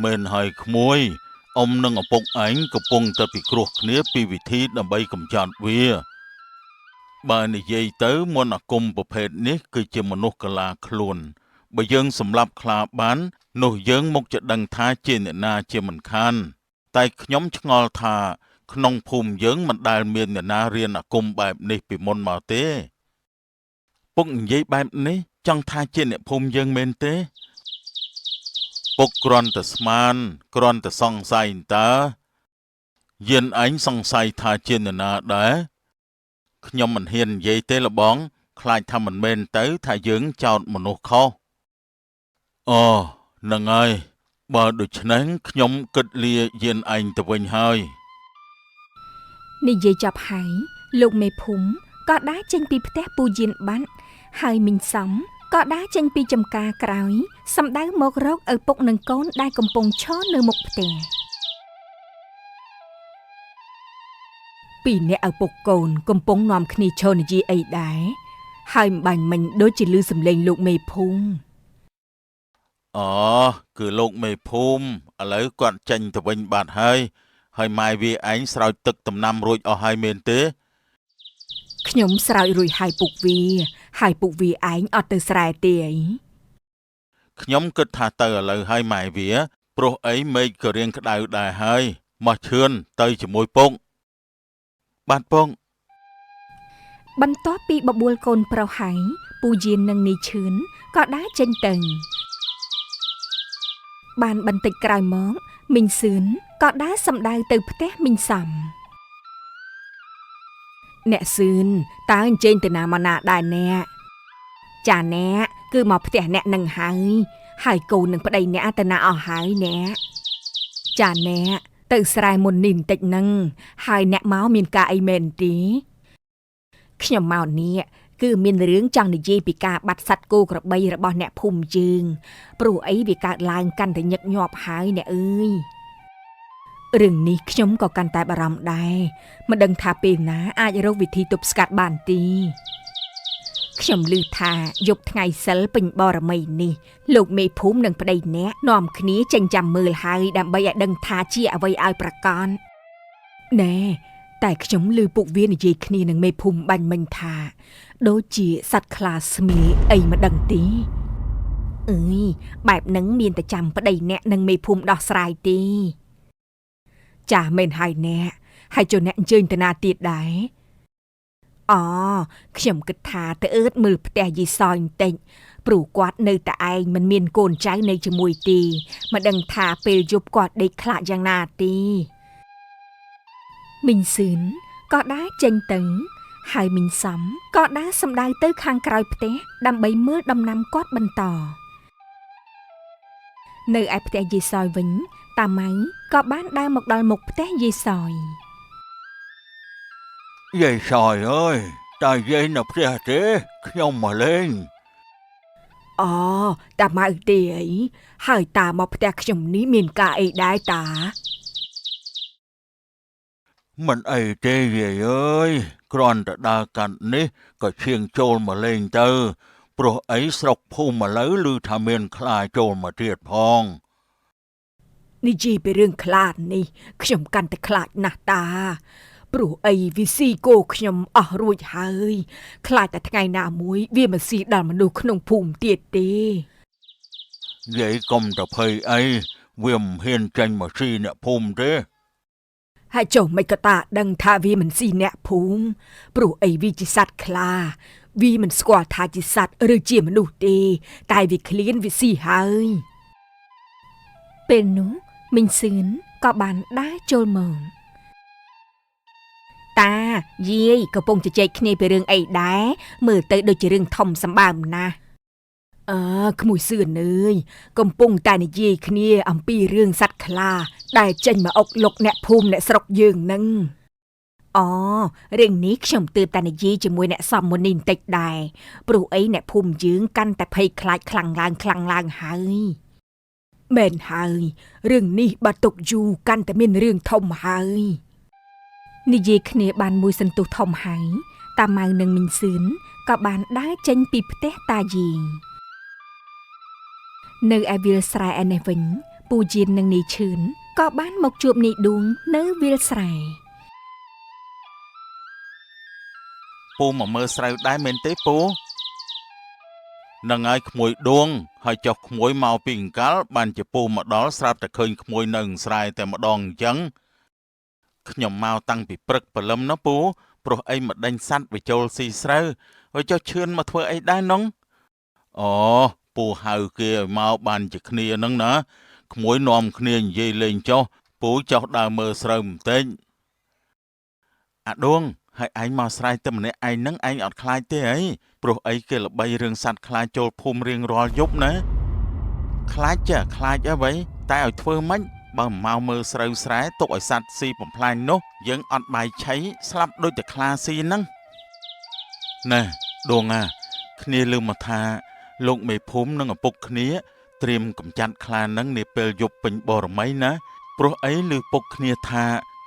មែនហើយក្មួយអ៊ំនិងឪពុកឯងកំពុងតែពិគ្រោះគ្នាពីវិធីដើម្បីកម្ចាត់វាបើនិយាយទៅមន្តអាគមប្រភេទនេះគឺជាមនុស្សកលាខ្លួនបើយើងសម្លាប់ខ្លាបាននោះយើងមកจะដឹងថាជាអ្នកណាជាមិនខានតែខ្ញុំឆ្ងល់ថាក្នុងភូមិយើងមិនដែលមានអ្នកណារៀនអាគមបែបនេះពីមុនមកទេពុកនិយាយបែបនេះចង់ថាជាអ្នកភូមិយើងមែនទេពុកគ្រាន់តែស្មានគ្រាន់តែសង្ស័យតើយានឯងសង្ស័យថាជាអ្នកណាដែរខ្ញុំមិនហ៊ាននិយាយទេលបងខ្លាចថាមិនមែនទៅថាយើងចោទមនុស្សខុសអូហ្នឹងហើយបើដូច្នេះខ្ញុំគិតលាយានឯងទៅវិញហើយនិយាយចប់ហើយលោកមេភូមិក៏ដើរចេញពីផ្ទះពូយានបាត់ហើយមីងសំ ក៏ដើរចេញពីចំការក្រោយសំដៅមករកឪពុកនិងកូនដែលកំពុងឈរនៅមុខផ្ទះពីរអ្នកឪពុកកូនកំពុងនាំគ្នាឈរនិយាយអីដែរហើយម្បាញ់មិញដូចជាឮសំឡេងលោកមេភូមិ អូគឺលោកមេភូមិឥឡូវគាត់ចេញទៅវិញបាត់ហើយម៉ែវាឯងស្រោចទឹកដំណាំរួចអស់ហើយមែនទេ ខ្ញុំស្រោចរួចហើយពុកវាហើយពុកវាឯងអត់ទៅស្រែទេអី ខ្ញុំគិតថាទៅឥឡូវហើយម៉ែវាព្រោះអីមេឃក៏រៀងក្តៅដែរហើយមកឈឿនទៅជាមួយពុកបាទពុក បន្ទាប់ពីបបួលកូនប្រុសហើយពូយាននិងនីឈឿនក៏ដើរចេញទៅបានបន្តិចក្រោយមកមីងសឿនក៏ដើរសំដៅទៅផ្ទះមីងសំអ្នកសឿនតើអញ្ជើញទៅណាមកណាដែរអ្នកចាអ្នកគឺមកផ្ទះអ្នកនឹងហើយកូននឹងប្តីអ្នកទៅណាអស់ហើយអ្នកចាអ្នកទៅស្រែមុននេះបន្តិចហ្នឹងហើយអ្នកមកមានការអីមែនទេខ្ញុំមកនេះគឺមានរឿងចង់និយាយពីការបាត់សត្វគោក្របីរបស់អ្នកភូមិយើងព្រោះអីវាកើតឡើងកាន់តែញឹកញាប់ហើយអ្នកអើយរឿងនេះខ្ញុំក៏កាន់តែបារម្ភដែរមិនដឹងថាពេលណាអាចរកវិធីទប់ស្កាត់បានទេខ្ញុំឮថាយប់ថ្ងៃសិលពេញបរមីនេះលោកមេភូមិនិងប្តីអ្នកនាំគ្នាចេញចាំមើលហើយដើម្បីឲ្យដឹងថាជាអ្វីឲ្យប្រកាសណែតែខ្ញុំឮពួកវានិយាយគ្នានឹងមេភូមិបាញ់មិញថាដូចជាសត្វខ្លាស្មៀអីមិនដឹងទេអើយបែបហ្នឹងមានតែចាំប្តីអ្នកនិងមេភូមិដោះស្រាយទេចាមែនហើយអ្នកហើយចូលអ្នកអញ្ជើញទៅណាទៀតដែរអូខ្ញុំគិតថាទៅអឺតមើលផ្ទះយីសយបន្តិចព្រោះគាត់នៅតែឯងមិនមានកូនចៅនៅជាមួយទេមិនដឹងថាពេលយប់គាត់ដេកខ្លាចយ៉ាងណាទេមីងសឿនក៏ដើរចេញទៅហើយមីងសំក៏ដើរសំដៅទៅខាងក្រោយផ្ទះដើម្បីមើលដំណាំគាត់បន្តនៅឯផ្ទះយាយសយវិញតាម៉ៅក៏បានដើរមកដល់មុខផ្ទះយាយសយយាយសយអើយតើយាយនៅផ្ទះទេខ្ញុំមកលេងអូតាម៉ៅទេអីហើយតាមកផ្ទះខ្ញុំនេះមានការអីដែរតាមិនអីទេយាយអើយគ្រាន់តែដើរកាត់នេះក៏ឈៀងចូលមកលេងទៅព្រោះអីស្រុកភូមិឥឡូវឮថាមានខ្លាចូលមកទៀតផងនិយាយពីរឿងខ្លាចនេះខ្ញុំកាន់តែខ្លាចណាស់តាព្រោះអីវាស៊ីគោខ្ញុំអស់រួចហើយខ្លាចតែថ្ងៃណាមួយវាមកស៊ីដល់មនុស្សក្នុងភូមិទៀតទេយាយកុំទៅភ័យអីវាមិនហ៊ានចាញ់មកស៊ីអ្នកភូមិទេហើយចុះមិនក៏តាដឹងថាវាមិនស៊ីអ្នកភូមិព្រោះអីវាជាសត្វខ្លាវាមិនស្គាល់ថាជាសត្វឬជាមនុស្សទេតែវាឃ្លានវាស៊ីហើយពេលនោះមីងសឿនក៏បានដើរចូលមកតាយាយកំពុងជជែកគ្នាពីរឿងអីដែរមើលទៅដូចជារឿងធំសម្បើមណាស់ក្មួយសឿនអើយកំពុងតែនិយាយគ្នាអំពីរឿងសត្វខ្លាដែលចេញមកអុកលុកអ្នកភូមិអ្នកស្រុកយើងនឹងអូរឿងនេះខ្ញុំទើបតែនិយាយជាមួយអ្នកសំមុននេះបន្តិចដែរព្រោះអីអ្នកភូមិយើងកាន់តែភ័យខ្លាចខ្លាំងឡើងហើយមែនហើយរឿងនេះបើទុកយូរកាន់តែមានរឿងធំហើយនិយាយគ្នាបានមួយសន្ទុះធំហើយតាម៉ៅនិងមីងសឿនក៏បានដើរចេញពីផ្ទះតាយាយនៅឯវាលស្រែឯនេះវិញពូយាននិងនីឈឿនក៏បានមកជួបនីឌួងនៅវាលស្រែពូមកមើលស្រូវដែរមែនទេពូនឹងឲ្យក្មួយដួងហើយចុះក្មួយមកពីអង្កលបានជាពូមកដល់ស្រាប់តែឃើញក្មួយនៅស្រែតែម្ដងអញ្ចឹងខ្ញុំមកតាំងពីព្រឹកព្រលឹមណាពូព្រោះអីមកដេញសัตว์វាចូលស៊ីស្រូវហើយចុះឈឿនមកធ្វើអីដែរនងអូពូហៅគេឲ្យមកបានជាគ្នានឹងណាក្មួយនាំគ្នានិយាយលេងចុះពូចុះដើរមើលស្រូវបន្តិចអាដួងហើយឯងមកស្រែតែម្នាក់ឯងនឹងឯងអត់ខ្លាចទេអីព្រោះអីគេល្បីរឿងសัตว์ខ្លាចចូលភូមិរៀងរាល់យប់ណាខ្លាចចាខ្លាចអ្វីតែឲ្យធ្វើម៉េចបើមកមើលស្រូវស្រែទុកឲ្យសัตว์ស៊ីបំផ្លាញនោះយើងអត់បាយឆៃស្លាប់ដូចតែខ្លាស៊ីហ្នឹងណែដួងគ្នាលើមកថា លោកមេភូមិនិងឪពុកគ្នាត្រៀមកំចាត់ខ្លានឹងនាពេលយប់ពេញបរមីណាព្រោះអីឮពុកគ្នាថា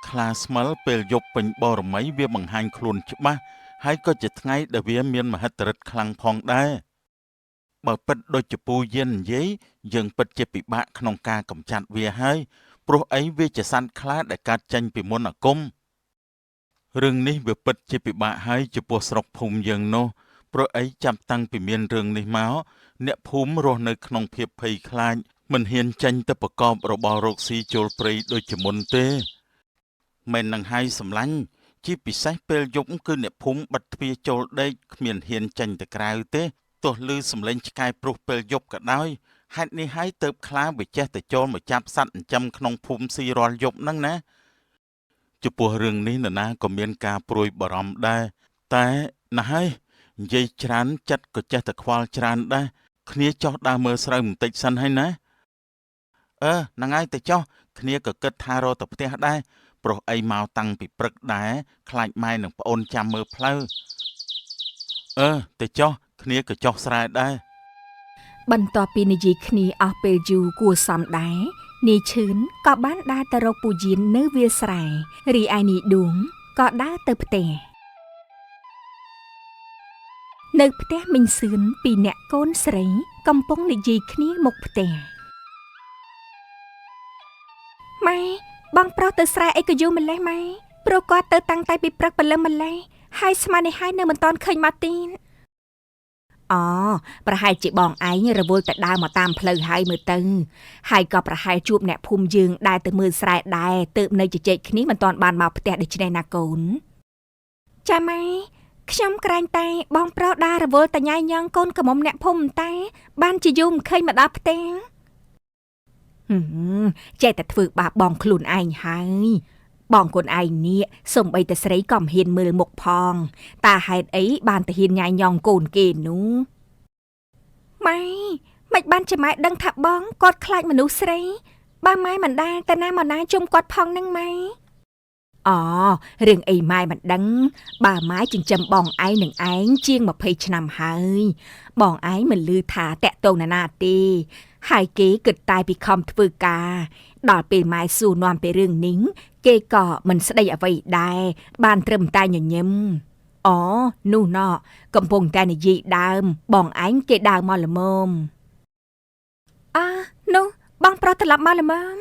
ខ្លាស្មិលពេលយប់ពេញបរមីវាបង្ហាញខ្លួនច្បាស់ហើយក៏ជាថ្ងៃដែលវាមានមហិទ្ធិឫទ្ធិខ្លាំងផងដែរបើពិតដូចជាពូយាននិយាយយើងពិតជាពិបាកក្នុងការកំចាត់វាហើយព្រោះអីវាជាសត្វខ្លាដែលកើតចេញពីមុនអាគមរឿងនេះវាពិតជាពិបាកហើយចំពោះស្រុកភូមិយើងនោះព្រោះអីចាប់តាំងពីមានរឿងនេះមកអ្នកភូមិរស់នៅក្នុងភាពភ័យខ្លាចមិនហ៊ានចេញទៅប្រកបរបររកស៊ីចូលព្រៃដូចជាមុនទេមិននឹងហើយសម្លាញ់ជាពិសេសពេលយប់គឺអ្នកភូមិបិទទ្វារចូលដេកគ្មានហ៊ានចេញទៅក្រៅទេទោះឮសំឡេងឆ្កែព្រុសពេលយប់ក៏ដោយហេតុនេះហើយទើបខ្លាវាចេះទៅចូលមកចាប់សត្វចិញ្ចឹមក្នុងភូមិស៊ីរាល់យប់ហ្នឹងណាចំពោះរឿងនេះនរណាក៏មានការព្រួយបារម្ភដែរតែណាស់ហើយនិយាយច្រើនចិត្តក៏ចេះតែខ្វល់ច្រើនដែរគ្នាចោះដើរមើលស្រូវបន្តិចសិនហើយណាហ្នឹងហើយទៅចោះគ្នាក៏គិតថារកទៅផ្ទះដែរប្រុសអីមកតាំងពីព្រឹកដែរខ្លាចម៉ែនិងប្អូនចាំមើលផ្លូវទៅចោះគ្នាក៏ចោះស្រែដែរបន្ទាប់ពីនិយាយគ្នាអស់ពេលយូរគួរសមដែរនាយឈឿនក៏បានដើរទៅរកពូយាននៅវាលស្រែរីឯនាយឌួងក៏ដើរទៅផ្ទះនៅផ្ទះមីងសឿនពីរអ្នកកូនស្រីកំពុងនិយាយគ្នាមុខផ្ទះម៉ែបងប្រុសទៅស្រែអីក៏យូរម្លេះម៉ែព្រោះគាត់ទៅតាំងតែពីព្រឹកព្រលឹមម្លេះហើយស្មាននេះហើយនៅមិនទាន់ឃើញមកទៀតប្រហែលជាបងឯងរវល់តែដើរមកតាមផ្លូវហើយមើលទៅហើយក៏ប្រហែលជួបអ្នកភូមិយើងដើរទៅមើលស្រែដែរទើបនៅជជែកគ្នាមិនទាន់បានមកផ្ទះដូច្នេះណាកូនចាម៉ែខ្ញុំក្រែងតែបងប្រុសដើររវល់តែញ៉ៃញ៉ងកូនកំមុំអ្នកភូមិតែបានជាយូរមិនឃើញមកដល់ផ្ទះចេះតែធ្វើបាបបងខ្លួនឯងហើយបងខ្លួនឯងនេះសំបីតែស្រីក៏មិនហ៊ានមើលមុខផងតើហេតុអីបានទៅហ៊ានញ៉ៃញ៉ងកូនគេនោះម៉ែមិនបានជាម៉ែដឹងថាបងគាត់ខ្លាចមនុស្សស្រីបើម៉ែមិនដែលទៅណាមកណាជុំគាត់ផងនឹងម៉ែរឿងអីម៉ែមិនដឹងបើម៉ែចិញ្ចឹមបងឯងនឹងឯងជាង20ឆ្នាំហើយបងឯងមិនឮថាតាក់ទងណានាទេហើយគេគិតតែពីខំធ្វើការដល់ពេលម៉ែសួរនាំពីរឿងនេះគេក៏មិនស្ដីអ្វីដែរបានត្រឹមតែញញឹមនោះណោះកំពុងតែនិយាយដើមបងឯងគេដើរមកល្មមនោះបងប្រុសត្រឡប់មកល្មម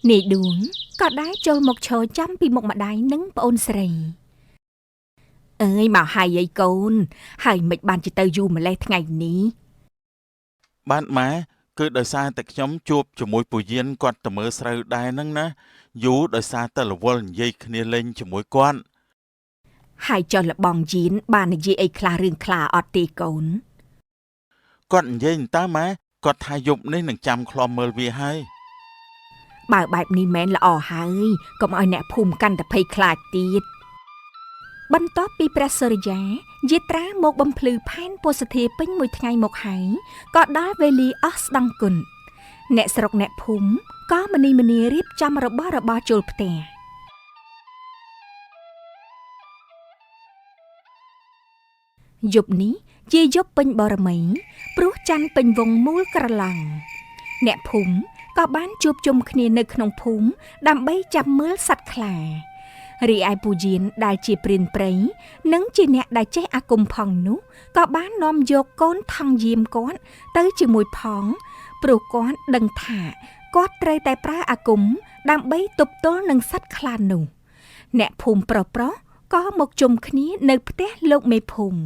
នាយឌួងក៏ដែរចូលមកឈរចាំពីមុខម្ដាយនិងប្អូនស្រីអើយមកហើយអីកូនហើយមិនបានជាទៅយូរម្លេះថ្ងៃនេះបានម៉ែគឺដោយសារតែខ្ញុំជួបជាមួយពូយានគាត់ទៅមើលស្រូវដែរហ្នឹងណាយូរដោយសារតែរវល់និយាយគ្នាលេងជាមួយគាត់ហើយចុះលបងយានបាននិយាយអីខ្លះរឿងខ្លះអត់ទេកូនគាត់និយាយតើម៉ែគាត់ថាយប់នេះនឹងចាំឃ្លាំមើលវាហើយបើបែបនេះមែនល្អហើយកុំឲ្យអ្នកភូមិកាន់តែភ័យខ្លាចទៀតបន្ទាប់ពីព្រះសូរិយាយាត្រាមកបំភ្លឺផែនពោធិ៍ធាពេញមួយថ្ងៃមកហើយក៏ដល់វេលាអស់ស្ដង់គុណអ្នកស្រុកអ្នកភូមិក៏មនីមនារៀបចំរបស់ចូលផ្ទះយប់នេះជាយប់ពេញបរមីព្រោះច័ន្ទពេញវង្សមូលក្រឡង់អ្នកភូមិក៏បានជួបជុំគ្នានៅក្នុងភូមិដើម្បីចាប់មើលសត្វខ្លារីឯពូយានដែលជាព្រានព្រៃនិងជាអ្នកដែលចេះអាគមផងនោះក៏បាននាំយកកូនថងយាមគាត់ទៅជាមួយផងព្រោះគាត់ដឹងថាគាត់ត្រូវតែប្រើអាគមដើម្បីទប់ទល់នឹងសត្វខ្លានោះអ្នកភូមិប្រុសក៏មកជុំគ្នានៅផ្ទះលោកមេភូមិ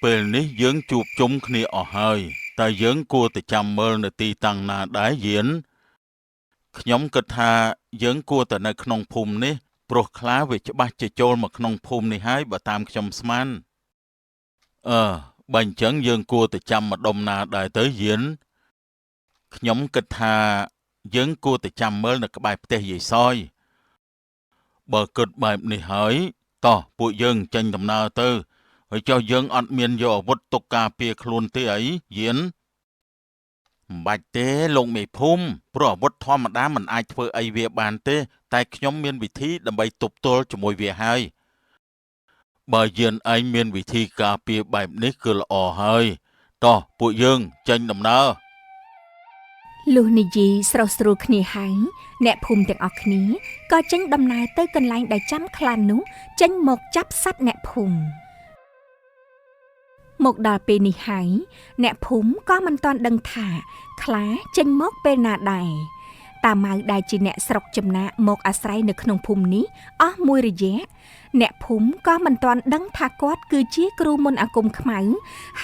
ពេលនេះយើងជួបជុំគ្នាអស់ហើយតែយើងគួរតែចាំមើលនៅទីតាំងណាដែរយានខ្ញុំគិតថាយើងគួរតែនៅក្នុងភូមិនេះព្រោះខ្លាវាច្បាស់ជាចូលមកក្នុងភូមិនេះហើយបើតាមខ្ញុំស្មានបើអញ្ចឹងយើងគួរតែចាំម្ដុំណាដែរទៅយានខ្ញុំគិតថាយើងគួរតែចាំមើលនៅក្បែរផ្ទះយាយសយបើគិតបែបនេះហើយតោះពួកយើងចេញដំណើរទៅហើយចុះយើងអត់មានយកអាវុធទុកការពារខ្លួនទេអីយានមិនបាច់ទេលោកមេភូមិព្រោះអាវុធធម្មតាមិនអាចធ្វើអីវាបានទេតែខ្ញុំមានវិធីដើម្បីទប់ទល់ជាមួយវាហើយ បើយើងឯងមានវិធីការពារបែបនេះគឺល្អហើយតោះពួកយើងចេញដំណើរ លុះនិយាយស្រស់ស្រួលគ្នាហើយអ្នកភូមិទាំងអស់គ្នាក៏ចេញដំណើរទៅកន្លែងដែលចាំខ្លានោះចេញមកចាប់សត្វអ្នកភូមិមកដល់ពេលនេះហើយអ្នកភូមិក៏មិនទាន់ដឹងថាខ្លាចេញមកពេលណាដែរតាម៉ៅដែលជាអ្នកស្រុកចំណាកមកអាស្រ័យនៅក្នុងភូមិនេះអស់មួយរយៈអ្នកភូមិក៏មិនទាន់ដឹងថាគាត់គឺជាគ្រូមន្តអាគមខ្មៅ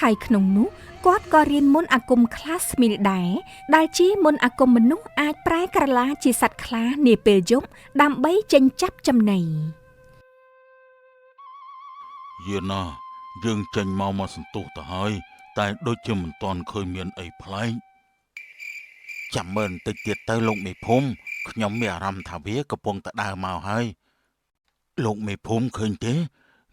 ហើយក្នុងនោះគាត់ក៏រៀនមន្តអាគមខ្លះស្មីលដែរដែលជាមន្តអាគមមនុស្សអាចប្រែក្រឡាជាសត្វខ្លានាពេលយប់ដើម្បីចេញចាប់ចំណី យេណាយើងចេញមកសន្ទុះទៅហើយតែដូចជាមិនទាន់ឃើញមានអីប្លែក ចាំមើលបន្តិចទៀតទៅលោកមេភូមិខ្ញុំមានអារម្មណ៍ថាវាកំពុងតែដើរមកហើយ លោកមេភូមិឃើញទេ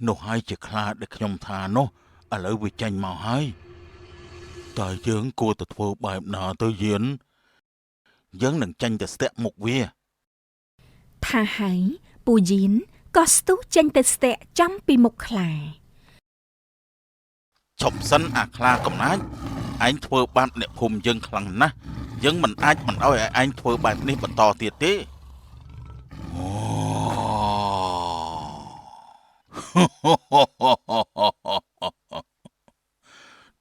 នោះហើយជាខ្លាដែលខ្ញុំថានោះឥឡូវវាចេញមកហើយតើយើងគួរទៅធ្វើបែបណាទៅយៀន យើងនឹងចេញទៅស្ទាក់មុខវា ថាហើយពូយៀនក៏ស្ទុះចេញទៅស្ទាក់ចំពីមុខខ្លា ឈប់សិនអាខ្លាកំណាចឯងធ្វើបាបអ្នកភូមិយើងខ្លាំងណាស់យើងមិនអាចមិនអោយឲ្យឯងធ្វើបែបនេះបន្តទៀតទេ អូ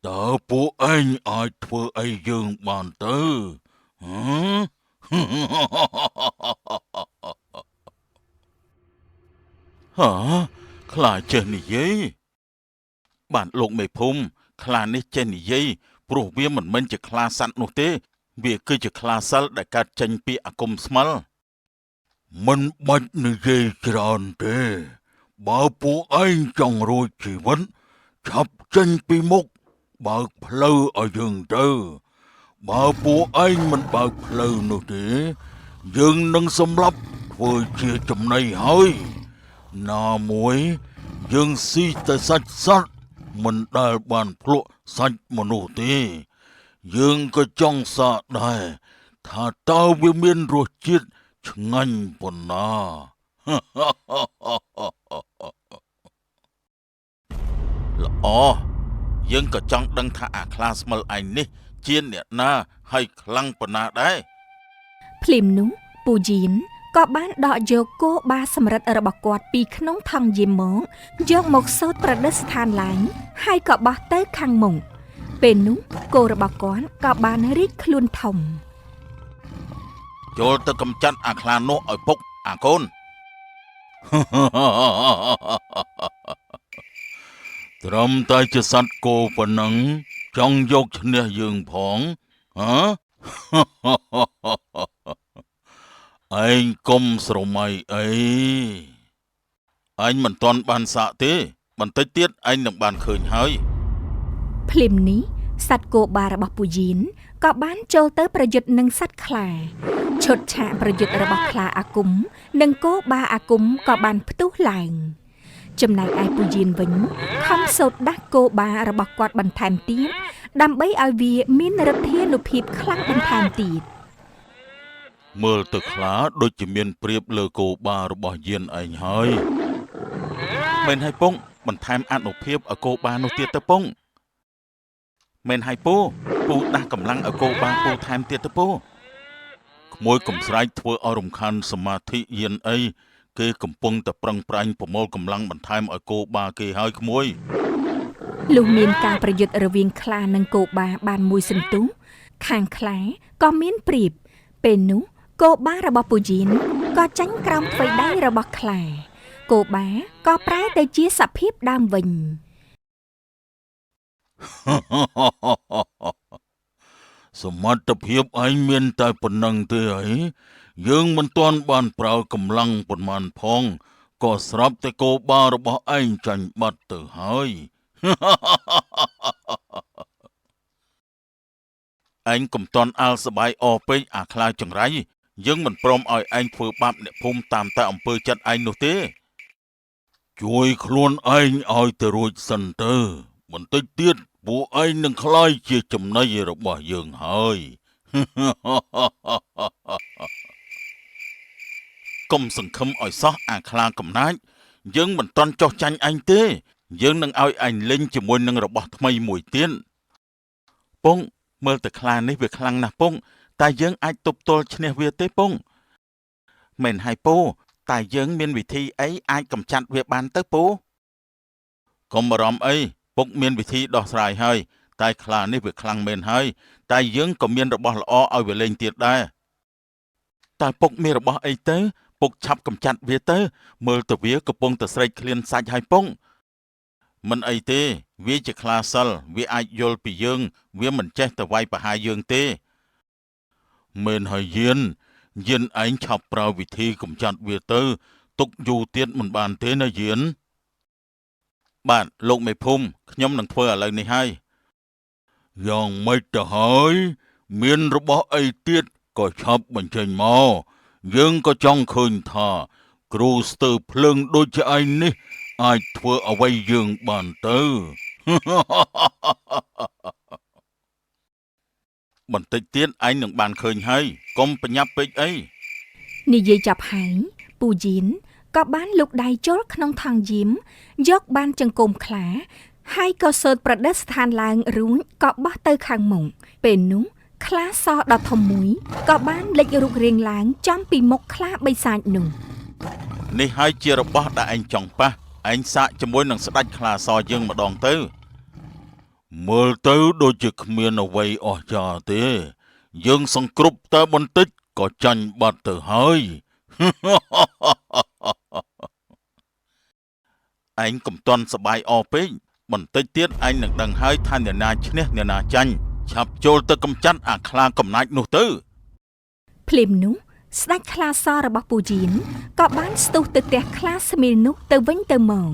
តើពួកឯងអាចធ្វើអីយើងបានទៅហ៎ ហ៎ខ្លាចេះនិយាយបានលោកមេភូមិខ្លានេះចេះនិយាយព្រោះវាមិនមែនជាខ្លាសត្វនោះទេវាគឺជាខ្លាសិលដែលកើតចេញពីអាគមស្មិល មិនបាច់និយាយច្រើនទេបើពួកឯងចង់រួចជីវិតឆាប់ចេញពីមុខបើកផ្លូវឲ្យយើងទៅបើពួកឯងមិនបើកផ្លូវនោះទេយើងនឹងសម្លាប់ធ្វើជាចំណីហើយណាមួយយើងស៊ីតែសាច់សត្វមិនដែលបានភ្លក់សាច់មនុស្សទេយើងក៏ចង់សាកដែរថាតើវាមានរសជាតិឆ្ងាញ់ប៉ុណ្ណា ល្អយើងក៏ចង់ដឹងថាអាខ្លាស្មិលឯងនេះជាអ្នកណាហើយខ្លាំងប៉ុណ្ណាដែរ ភ្លាមនោះពូយៀនក៏បានដកយកគោបាសម្រិតរបស់គាត់ពីក្នុងថង់យាមមកយកមកសូត្រប្រឌិស្ថានឡើងហើយក៏បោះទៅខាងមុខពេលនោះគោរបស់គាត់ក៏បានរីកខ្លួនធំ ចូលទៅកំចាត់អាខ្លានោះឲ្យពុកអាកូន ត្រឹមតែជាសត្វគោប៉ុណ្ណឹងចង់យកឈ្នះយើងផងហ៎ ឯងកុំស្រមៃអី ឯងមិនទាន់បានសាកទេបន្តិចទៀតឯងនឹងបានឃើញហើយ ភ្លាមនេះសត្វគោបារបស់ពូយៀនក៏បានចូលទៅប្រយុទ្ធនឹងសត្វខ្លាឈុតឆាកប្រយុទ្ធរបស់ខ្លាអាគមនិងគោបាអាគមក៏បានផ្ទុះឡើងចំណែកឯពូយៀនវិញខំសូត្រដាស់គោបារបស់គាត់បន្ថែមទៀតដើម្បីឲ្យវាមានឫទ្ធានុភាពខ្លាំងបន្ថែមទៀត មើលទៅខ្លាដូចជាមានព្រៀបលើគោបារបស់យានឯងហើយ មែនហើយពងបន្ថែមអនុភាពឲ្យគោបានោះទៀតទៅពងមែនហើយពូដាស់កម្លាំងឲ្យគោបាពូថែមទៀតទៅពូ ក្មួយកំស្រែកធ្វើឲ្យរំខានសមាធិយានអីគេកំពុងតែប្រឹងប្រែងប្រមូលកម្លាំងបន្ថែមឲ្យគោបាគេហើយក្មួយ លុះមានការប្រយុទ្ធរវាងខ្លានិងគោបាបានមួយសន្ទុះខាងខ្លាក៏មានព្រៀបពេលនោះគោបារបស់ពូយៀនក៏ចាញ់ក្រោមថ្វីដៃរបស់ខ្លាគោបាក៏ប្រែទៅជាសភាពដើមវិញ សមត្ថភាពឯងមានតែប៉ុណ្ណឹងទេអីយើងមិនទាន់បានប្រើកម្លាំងប៉ុន្មានផងក៏ស្រាប់តែគោបារបស់ឯងចាញ់បាត់ទៅហើយ ឯងកុំតន់អាលសបាយអពេកអាខ្លាចង្រៃយើងមិនព្រមឲ្យឯងធ្វើបាបអ្នកភូមិតាមតែអំពើចិត្តឯងនោះទេ ជួយខ្លួនឯងឲ្យទៅរួចសិនទៅបន្តិចទៀតពួកឯងនឹងក្លាយជាចំណីរបស់យើងហើយ កុំសង្ឃឹមឲ្យសោះអាខ្លាកំណាច យើងមិនតន់ចោះចាញ់អញទេយើងនឹងឲ្យអញលេងជាមួយនឹងរបស់ថ្មីមួយទៀតពងមើលទៅខ្លានេះវាខ្លាំងណាស់ពងតែយើងអាចទប់ទល់ឈ្នះវាទេពងមិនហើយពូតែយើងមានវិធីអីអាចកម្ចាត់វាបានទៅពូកុំបារម្ភអីពុកមានវិធីដោះស្រាយហើយតែខ្លានេះវាខ្លាំងមែនហើយតែយើងក៏មានរបស់ល្អឲ្យវាលេងទៀតដែរតែពុកមានរបស់អីទៅពុកឆាប់កម្ចាត់វាទៅមើលទៅវាកំពុងតែស្រែកឃ្លានសាច់ហើយពងមិនអីទេវាជាខ្លាសិលវាអាចយល់ពីយើងវាមិនចេះតែវាយប្រហារយើងទេមែនហើយយានឯងឆាប់ប្រើវិធីកម្ចាត់វាទៅទុកយូរទៀតមិនបានទេណាយានបាទលោកមេភូមិខ្ញុំនឹងធ្វើឥឡូវនេះហើយយ៉ាងម៉េចទៅហើយមានរបស់អីទៀតក៏ឆាប់បញ្ចេញមកយើងក៏ចង់ឃើញថាគ្រូស្ទើរភ្លើងដូចជាឯងនេះអាចធ្វើអ្វីយើងបានទៅ បន្តិចទៀតឯងនឹងបានឃើញហើយកុំប្រញាប់ពេកអីនិយាយចាប់ហើយពូជីនក៏បានលូកដៃចូលក្នុងថង់យាមយកបានចង្កូមខ្លាហើយក៏សូត្រប្រឌិតស្ថានឡើងរួចក៏បោះទៅខាងមុខពេលនោះខ្លាសដ៏ធំមួយក៏បានលេចរូបរាងឡើងចំពីមុខខ្លាបិសាចនោះនេះហើយជារបស់ដែលឯងចង់ប៉ះឯងសាកជាមួយនឹងស្ដេចខ្លាសយើងម្ដងទៅមើលទៅដូចជាគ្មានអ្វីអស្ចារ្យទេយើងសង្គ្រប់តែបន្តិចក៏ចាញ់បាត់ទៅហើយ ឯងកុំតន់សបាយអពេកបន្តិចទៀតឯងនឹងដឹងហើយថាអ្នកណាឈ្នះអ្នកណាចាញ់ឆាប់ចូលទៅកម្ចាត់អាខ្លាកំណាចនោះទៅភ្លាមនោះស្ដេចខ្លាសរបស់ពូជីនក៏បានស្ទុះទៅផ្ទះខ្លាស្មីលនោះទៅវិញទៅមក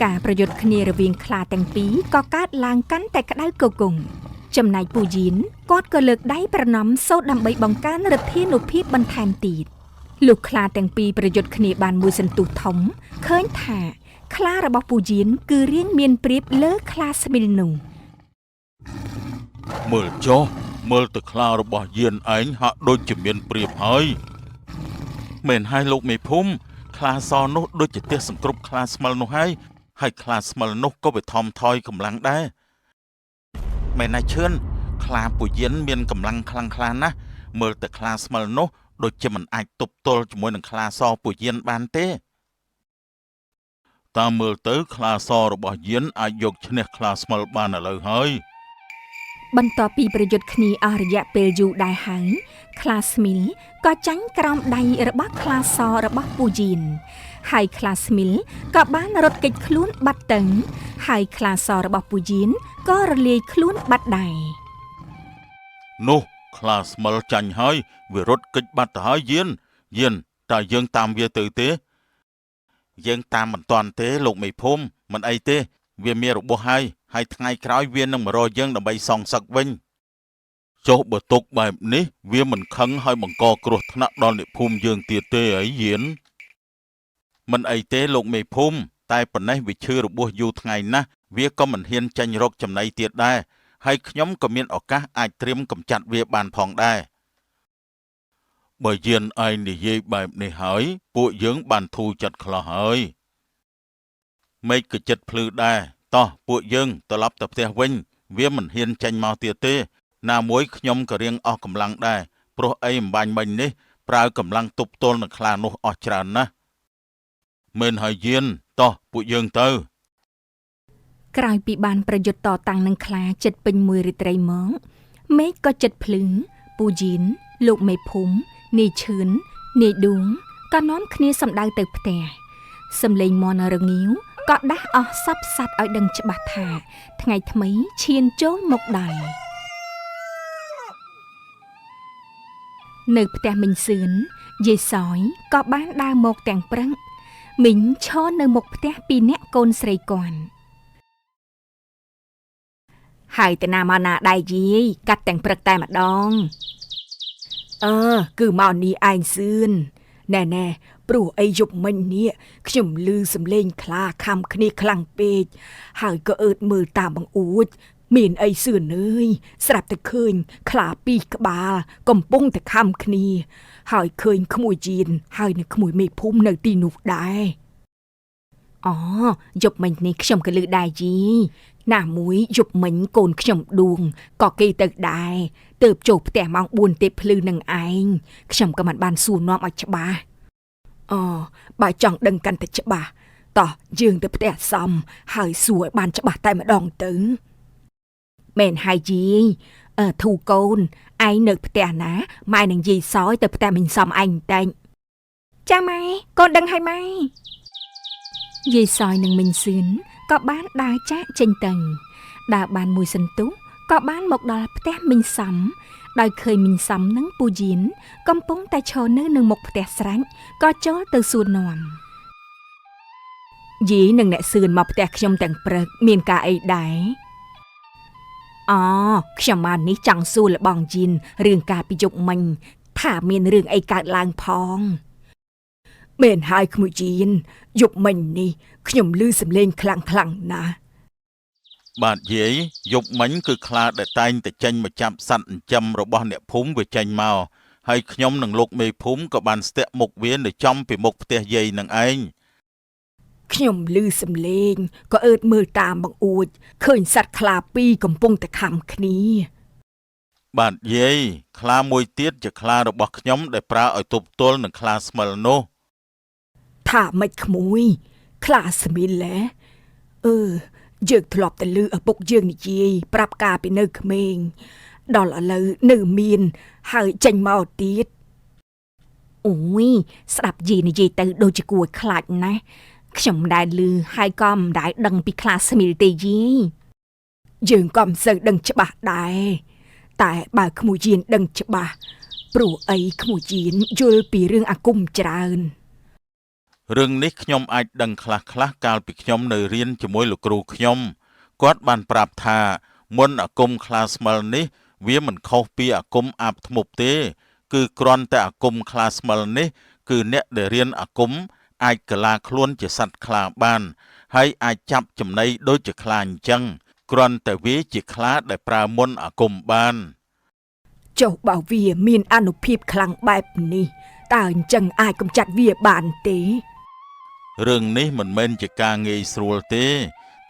ការប្រយុទ្ធគ្នារវាងខ្លាទាំងពីរក៏កើតឡើងកាន់តែក្តៅគគុំចំណែកពូជីនគាត់ក៏លើកដៃប្រណម្យសូត្រដើម្បីបង្កើនឫទ្ធានុភាពបន្ថែមទៀតលុះខ្លាទាំងពីរប្រយុទ្ធគ្នាបានមួយសន្ទុះធំឃើញថាខ្លារបស់ពូជីនគឺរៀងមានប្រៀបលើខ្លាស្មីលនោះមើលចុះមើលទៅខ្លារបស់យានឯងហាក់ដូចជាមានប្រៀបហើយមែនហើយលោកមេភូមិខ្លាសនោះដូចជាទះសង្គ្រប់ខ្លាស្មិលនោះហើយខ្លាស្មិលនោះក៏វាថមថយកម្លាំងដែរមែនណាឈឿនខ្លាពូយានមានកម្លាំងខ្លាំងខ្លាណាស់មើលទៅខ្លាស្មិលនោះដូចជាមិនអាចទប់ទល់ជាមួយនឹងខ្លាសពូយានបានទេតាមមើលទៅខ្លាសរបស់យានអាចយកឈ្នះខ្លាស្មិលបានឥឡូវហើយបន្ទាប់ពីប្រយុទ្ធគ្នាអស់រយៈពេលយូរដែរហើយខ្លាស្មីលក៏ចាញ់ក្រោមដៃរបស់ខ្លាសរបស់ពូជីនហើយខ្លាស្មីលក៏បានរត់គេចខ្លួនបាត់ទៅហើយខ្លាសរបស់ពូជីនក៏រលាយខ្លួនបាត់ដែរនោះខ្លាស្មិលចាញ់ហើយវារត់គេចបាត់ទៅហើយយានតើយើងតាមវាទៅទេយើងតាមមិនទាន់ទេលោកមេភូមិមិនអីទេវាមានរបួសហើយថ្ងៃក្រោយវានឹងមករកយើងដើម្បីសងសឹកវិញចុះបើទុកបែបនេះវាមិនខឹងហើយបង្កគ្រោះថ្នាក់ដល់អ្នកភូមិយើងទៀតទេអីយានមិនអីទេលោកមេភូមិតែប៉ុណ្ណេះវាឈឺរបួសយូរថ្ងៃណាស់វាក៏មិនហ៊ានចាញ់រកចំណីទៀតដែរហើយខ្ញុំក៏មានឱកាសអាចត្រៀមកម្ចាត់វាបានផងដែរបើយានឯងនិយាយបែបនេះហើយពួកយើងបានធូរចិត្តខ្លះហើយមេឃក៏ចិត្តភ្លឺដែរតោះពួកយើងត្រឡប់ទៅផ្ទះវិញវាមិនហ៊ានចេញមកទៀតទេណាមួយខ្ញុំក៏រៀងអស់កម្លាំងដែរព្រោះអីអំបញ្ញមិញនេះប្រើកម្លាំងទប់ទល់នឹងខ្លានោះអស់ច្រើនណាស់មែនហើយយានតោះពួកយើងទៅក្រោយពីបានប្រយុទ្ធតតាំងនឹងខ្លាចិត្តពេញមួយរាត្រីមកមេឃក៏ចិត្តភ្លឺពូជីនលោកមេភូមិនាយឈឿននាយឌួងក៏នាំគ្នាសម្ដៅទៅផ្ទះសំឡេងមនរងាវក៏ដាស់អស់សពសត្វឲ្យដឹងច្បាស់ថាថ្ងៃថ្មីឈានចូលមកដល់នៅផ្ទះមីងសឿនយាយសយក៏បានដើរមកទាំងព្រឹកមីងឈរនៅមុខផ្ទះពីរនាក់កូនស្រីគាត់ហើយតាណាមកណាដែរយាយកាត់ទាំងព្រឹកតែម្ដងគឺមកនេះឯងសឿនណែព្រោះអីយប់មិញនេះខ្ញុំឮសំឡេងខ្លាខំគ្នាខ្លាំងពេកហើយក៏អើតមើលតាមបង្អួចមានអីសឿនអើយស្រាប់តែឃើញខ្លាពីរក្បាលកំពុងតែខំគ្នាហើយឃើញក្មួយជីនហើយនឹងក្មួយមេភូមិនៅទីនោះដែរ อ๋อយប់មិញនេះខ្ញុំក៏លឺដែរយីណាមួយយប់មិញកូនខ្ញុំដួងក៏គេទៅដែរទើបចូលផ្ទះម៉ោង4ទេភ្លឺនឹងឯងខ្ញុំក៏មិនបានសួរនាំឲ្យច្បាស់អូបើចង់ដឹងកាន់តែច្បាស់តោះយើងទៅផ្ទះសំហើយសួរឲ្យបានច្បាស់តែម្ដងទៅមែនហើយយីធូកូនឯងនៅផ្ទះណាម៉ែនឹងយាយសយទៅផ្ទះមិញសំឯងតែងចាម៉ែកូនដឹងហើយម៉ែយាយសយនិងមិញសឿនក៏បានដើរចាក់ចេញទៅដើរបានមួយសន្ទុះក៏បានមកដល់ផ្ទះមិញសំដោយឃើញមិញសំនិងពូយៀនកំពុងតែឈរនៅនឹងមុខផ្ទះស្រេចក៏ចូលទៅសួរនាំយីនិងអ្នកសឿនមកផ្ទះខ្ញុំទាំងព្រឹកមានការអីដែរអូខ្ញុំមកនេះចង់សួរលបងយីនរឿងការពីយប់មិញថាមានរឿងអីកើតឡើងផងមែនហើយក្មួយជីនយប់មិញនេះខ្ញុំឮសំឡេងខ្លាំងណាស់បាទយាយយប់មិញគឺខ្លាដែលតែងតែចេញមកចាប់សត្វចិញ្ចឹមរបស់អ្នកភូមិវាចេញមកហើយខ្ញុំនិងលោកមេភូមិក៏បានស្ទាក់មុខវានៅចំពីមុខផ្ទះយាយនឹងឯងខ្ញុំឮសំឡេងក៏អើតមើលតាមបង្អួចឃើញសត្វខ្លាពីរកំពុងតែខំគ្នាបាទយាយខ្លាមួយទៀតជាខ្លារបស់ខ្ញុំដែលប្រើឲ្យទប់ទល់នឹងខ្លាស្មិលនោះថាម៉េចក្មួយខ្លាស្មិលយើងធ្លាប់តែឮឪពុកយើងនិយាយប្រាប់ការពីនៅក្មេងដល់ឥឡូវនៅមានហើយចេញមកទៀតអូយស្ដាប់យីនិយាយទៅដូចជាគួរខ្លាចណាស់ខ្ញុំមិនដែលឮហើយក៏មិនដែលដឹងពីខ្លាស្មិលទេយីយើងក៏មិនសូវដឹងច្បាស់ដែរតែបើក្មួយជីនដឹងច្បាស់ព្រោះអីក្មួយជីនយល់ពីរឿងអាគមច្រើនរឿងនេះខ្ញុំអាចដឹងខ្លះកាលពីខ្ញុំនៅរៀនជាមួយលោកគ្រូខ្ញុំគាត់បានប្រាប់ថាមុនអាគមខ្លាស្មិលនេះវាមិនខុសពីអាគមអាបធ្មប់ទេគឺគ្រាន់តែអាគមខ្លាស្មិលនេះគឺអ្នកដែលរៀនអាគមអាចកលាខ្លួនជាសត្វខ្លាបានហើយអាចចាប់ចំណីដូចជាខ្លាអញ្ចឹងគ្រាន់តែវាជាខ្លាដែលប្រើមុនអាគមបានចុះបើវាមានអានុភាពខ្លាំងបែបនេះតើអញ្ចឹងអាចកម្ចាត់វាបានទេរឿងនេះមិនមែនជាការងាយស្រួលទេ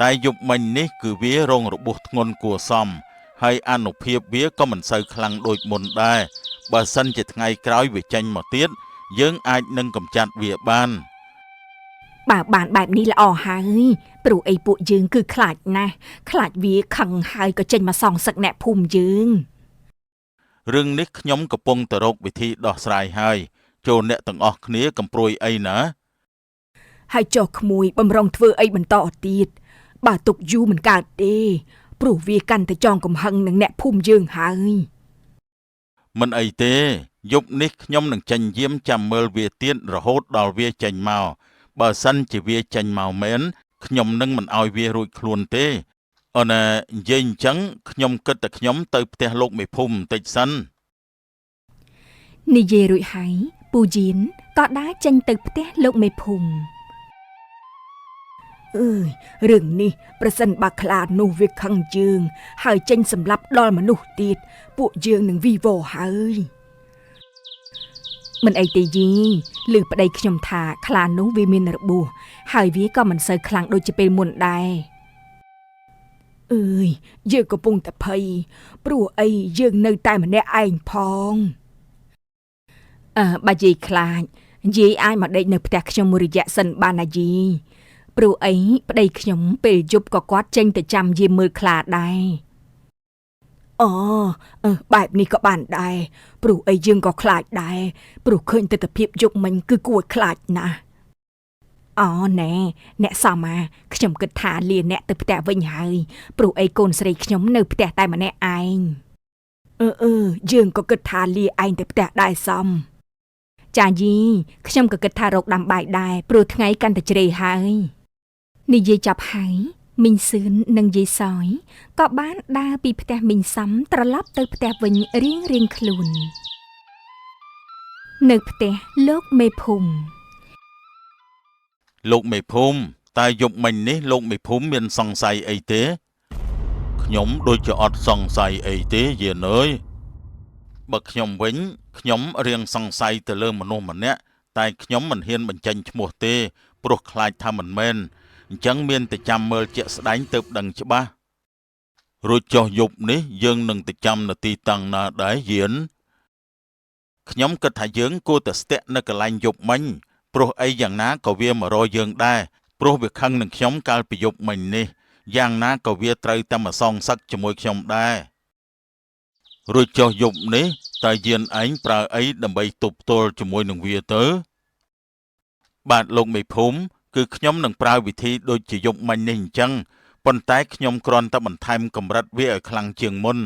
តែយប់មិញនេះគឺវារងរបួសធ្ងន់គួរសមហើយអានុភាពវាក៏មិនសូវខ្លាំងដូចមុនដែរបើសិនជាថ្ងៃក្រោយវាចេញមកទៀតយើងអាចនឹងកម្ចាត់វាបានបើបានបែបនេះល្អហើយព្រោះអីពួកយើងគឺខ្លាចណាស់ខ្លាចវាខឹងហើយក៏ចេញមកសងសឹកអ្នកភូមិយើងរឿងនេះខ្ញុំកំពុងតែរកវិធីដោះស្រាយហើយចូលអ្នកទាំងអស់គ្នាកំព្រួយអីណាហើយចុះក្មួយបំរុងធ្វើអីបន្តទៀតបើទុកយូរមិនកើតទេព្រោះវាកាន់តែចងកំហឹងនឹងអ្នកភូមិយើងហើយមិនអីទេយប់នេះខ្ញុំនឹងចេញយាមចាំមើលវាទៀតរហូតដល់វាចេញមកបើសិនជាវាចេញមកមែនខ្ញុំនឹងមិនឲ្យវារួចខ្លួនទេអូននិយាយអញ្ចឹងខ្ញុំគិតតែខ្ញុំទៅផ្ទះលោកមេភូមិបន្តិចសិននិយាយរួចហើយពូយៀនក៏ដើរចេញទៅផ្ទះលោកមេភូមិរឿងនេះប្រសិនបើខ្លានោះវាខឹងយើងហើយចេញសម្លាប់ដល់មនុស្សទៀតពួកយើងនឹងវីវហើយមិនអីទេយីឮប្តីខ្ញុំថាខ្លានោះវាមានរបួសហើយវាក៏មិនសូវខ្លាំងដូចជាពេលមុនដែរយើងកំពុងតែភ័យព្រោះអីយើងនៅតែម្នាក់ឯងផងបើយាយខ្លាចយាយអាចមកដេកនៅផ្ទះខ្ញុំមួយរយៈសិនបានណាយាយព្រោះអីប្តីខ្ញុំពេលយប់ក៏គាត់ចេញទៅចាំយាយមើលខ្លាដែរបែបនេះក៏បានដែរព្រោះអីយើងក៏ខ្លាចដែរព្រោះឃើញទិដ្ឋភាពយប់មិញគឺគួរខ្លាចណាស់ណែអ្នកសមខ្ញុំគិតថាលាអ្នកទៅផ្ទះវិញហើយព្រោះអីកូនស្រីខ្ញុំនៅផ្ទះតែម្នាក់ឯងយើងក៏គិតថាលាឯងទៅផ្ទះដែរសមចាយីខ្ញុំក៏គិតថារកដាំបាយដែរព្រោះថ្ងៃកាន់តែជ្រេហើយនិយាយចប់ហើយមីងសឿននិងយាយសយក៏បានដើរពីផ្ទះមីងសំត្រឡប់ទៅផ្ទះវិញរៀងខ្លួននៅផ្ទះលោកមេភូមិលោកមេភូមិតែយប់មិញនេះលោកមេភូមិមានសង្ស័យអីទេខ្ញុំដូចជាអត់សង្ស័យអីទេយាយអើយបើខ្ញុំវិញខ្ញុំរៀងសង្ស័យទៅលើមនុស្សម្នាក់តែខ្ញុំមិនហ៊ានបញ្ចេញឈ្មោះទេព្រោះខ្លាចថាមិនមែន អញ្ចឹងមានតែចាំមើលជាក់ស្ដែងទើបដឹងច្បាស់រួចចុះយប់នេះយើងនឹងទៅចាំនៅទីតាំងណាដែរយានខ្ញុំគិតថាយើងគួរតែស្ទាក់នៅកន្លែងយប់មិញព្រោះអីយ៉ាងណាក៏វាមករកយើងដែរព្រោះវាខឹងនឹងខ្ញុំកាលពីយប់មិញនេះយ៉ាងណាក៏វាត្រូវតែមកសងសឹកជាមួយខ្ញុំដែររួចចុះយប់នេះតើយានឯងប្រើអីដើម្បីទប់ទល់ជាមួយនឹងវាទៅបាទលោកមេភូមិគឺខ្ញុំនឹងប្រើវិធីដូចជាយប់មិញនេះអញ្ចឹងប៉ុន្តែខ្ញុំគ្រាន់តែបន្ថែមកម្រិតវាឲ្យខ្លាំងជាងមុន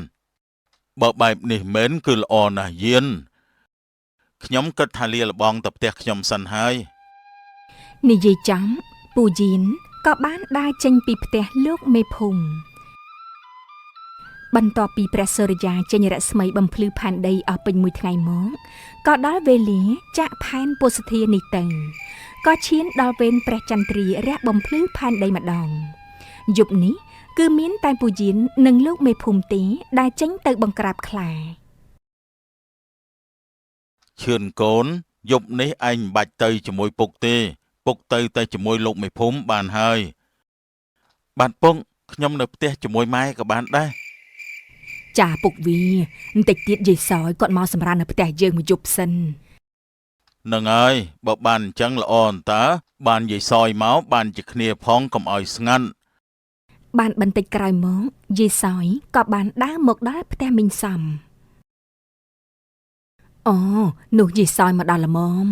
បើបែបនេះមែនគឺល្អណាស់យានខ្ញុំគិតថាលាលបងទៅផ្ទះខ្ញុំសិនហើយនិយាយចំពូយៀនក៏បានដើរចេញពីផ្ទះលោកមេភូមិបន្ទាប់ពីព្រះសូរិយាចេញរស្មីបំភ្លឺផែនដីអស់ពេញមួយថ្ងៃមកក៏ដល់វេលាចាក់ផែនពុសធានេះទៅក៏ឈានដល់វេនព្រះចន្ទ្រារះបំភ្លឺផែនដីម្ដងយប់នេះគឺមានតែពូយៀននិងលោកមេភូមិទេដែលចេញទៅបង្ក្រាបខ្លាឈឿនកូនយប់នេះឯងមិនបាច់ទៅជាមួយពុកទេពុកទៅតែជាមួយលោកមេភូមិបានហើយបាទពុកខ្ញុំនៅផ្ទះជាមួយម៉ែក៏បានដែរចាពុកវីបន្តិចទៀតយាយសយគាត់មកសម្រាននៅផ្ទះយើងមួយយប់សិននឹងហើយបើបានអញ្ចឹងល្អអន្តើបានយាយសយមកបានជាគ្នាផងកុំឲ្យស្ងាត់បានបន្តិចក្រោយមកយាយសយក៏បានដើរមកដល់ផ្ទះមីងសំអូនោះយាយសយមកដល់ល្មម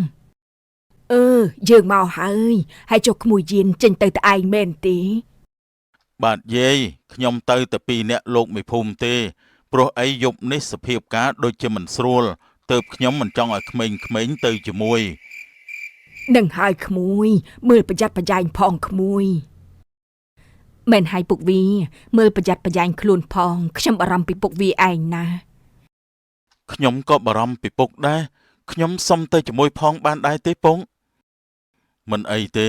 យើងមកហើយចុះក្មួយយានចេញទៅតែឯងមែនទេបាទយាយខ្ញុំទៅតែពីរនាក់លោកមេភូមិទេព្រោះអីយប់នេះសភាពការដូចជាមិនស្រួលទើបខ្ញុំមិនចង់ឲ្យក្មេងៗទៅជាមួយនឹងហើយក្មួយមើលប្រយ័ត្នប្រយែងផងក្មួយមែនហើយពុកវីមើលប្រយ័ត្នប្រយែងខ្លួនផងខ្ញុំបារម្ភពីពុកវីឯងណាខ្ញុំក៏បារម្ភពីពុកដែរខ្ញុំសុំទៅជាមួយផងបានដែរទេពុកមិនអីទេ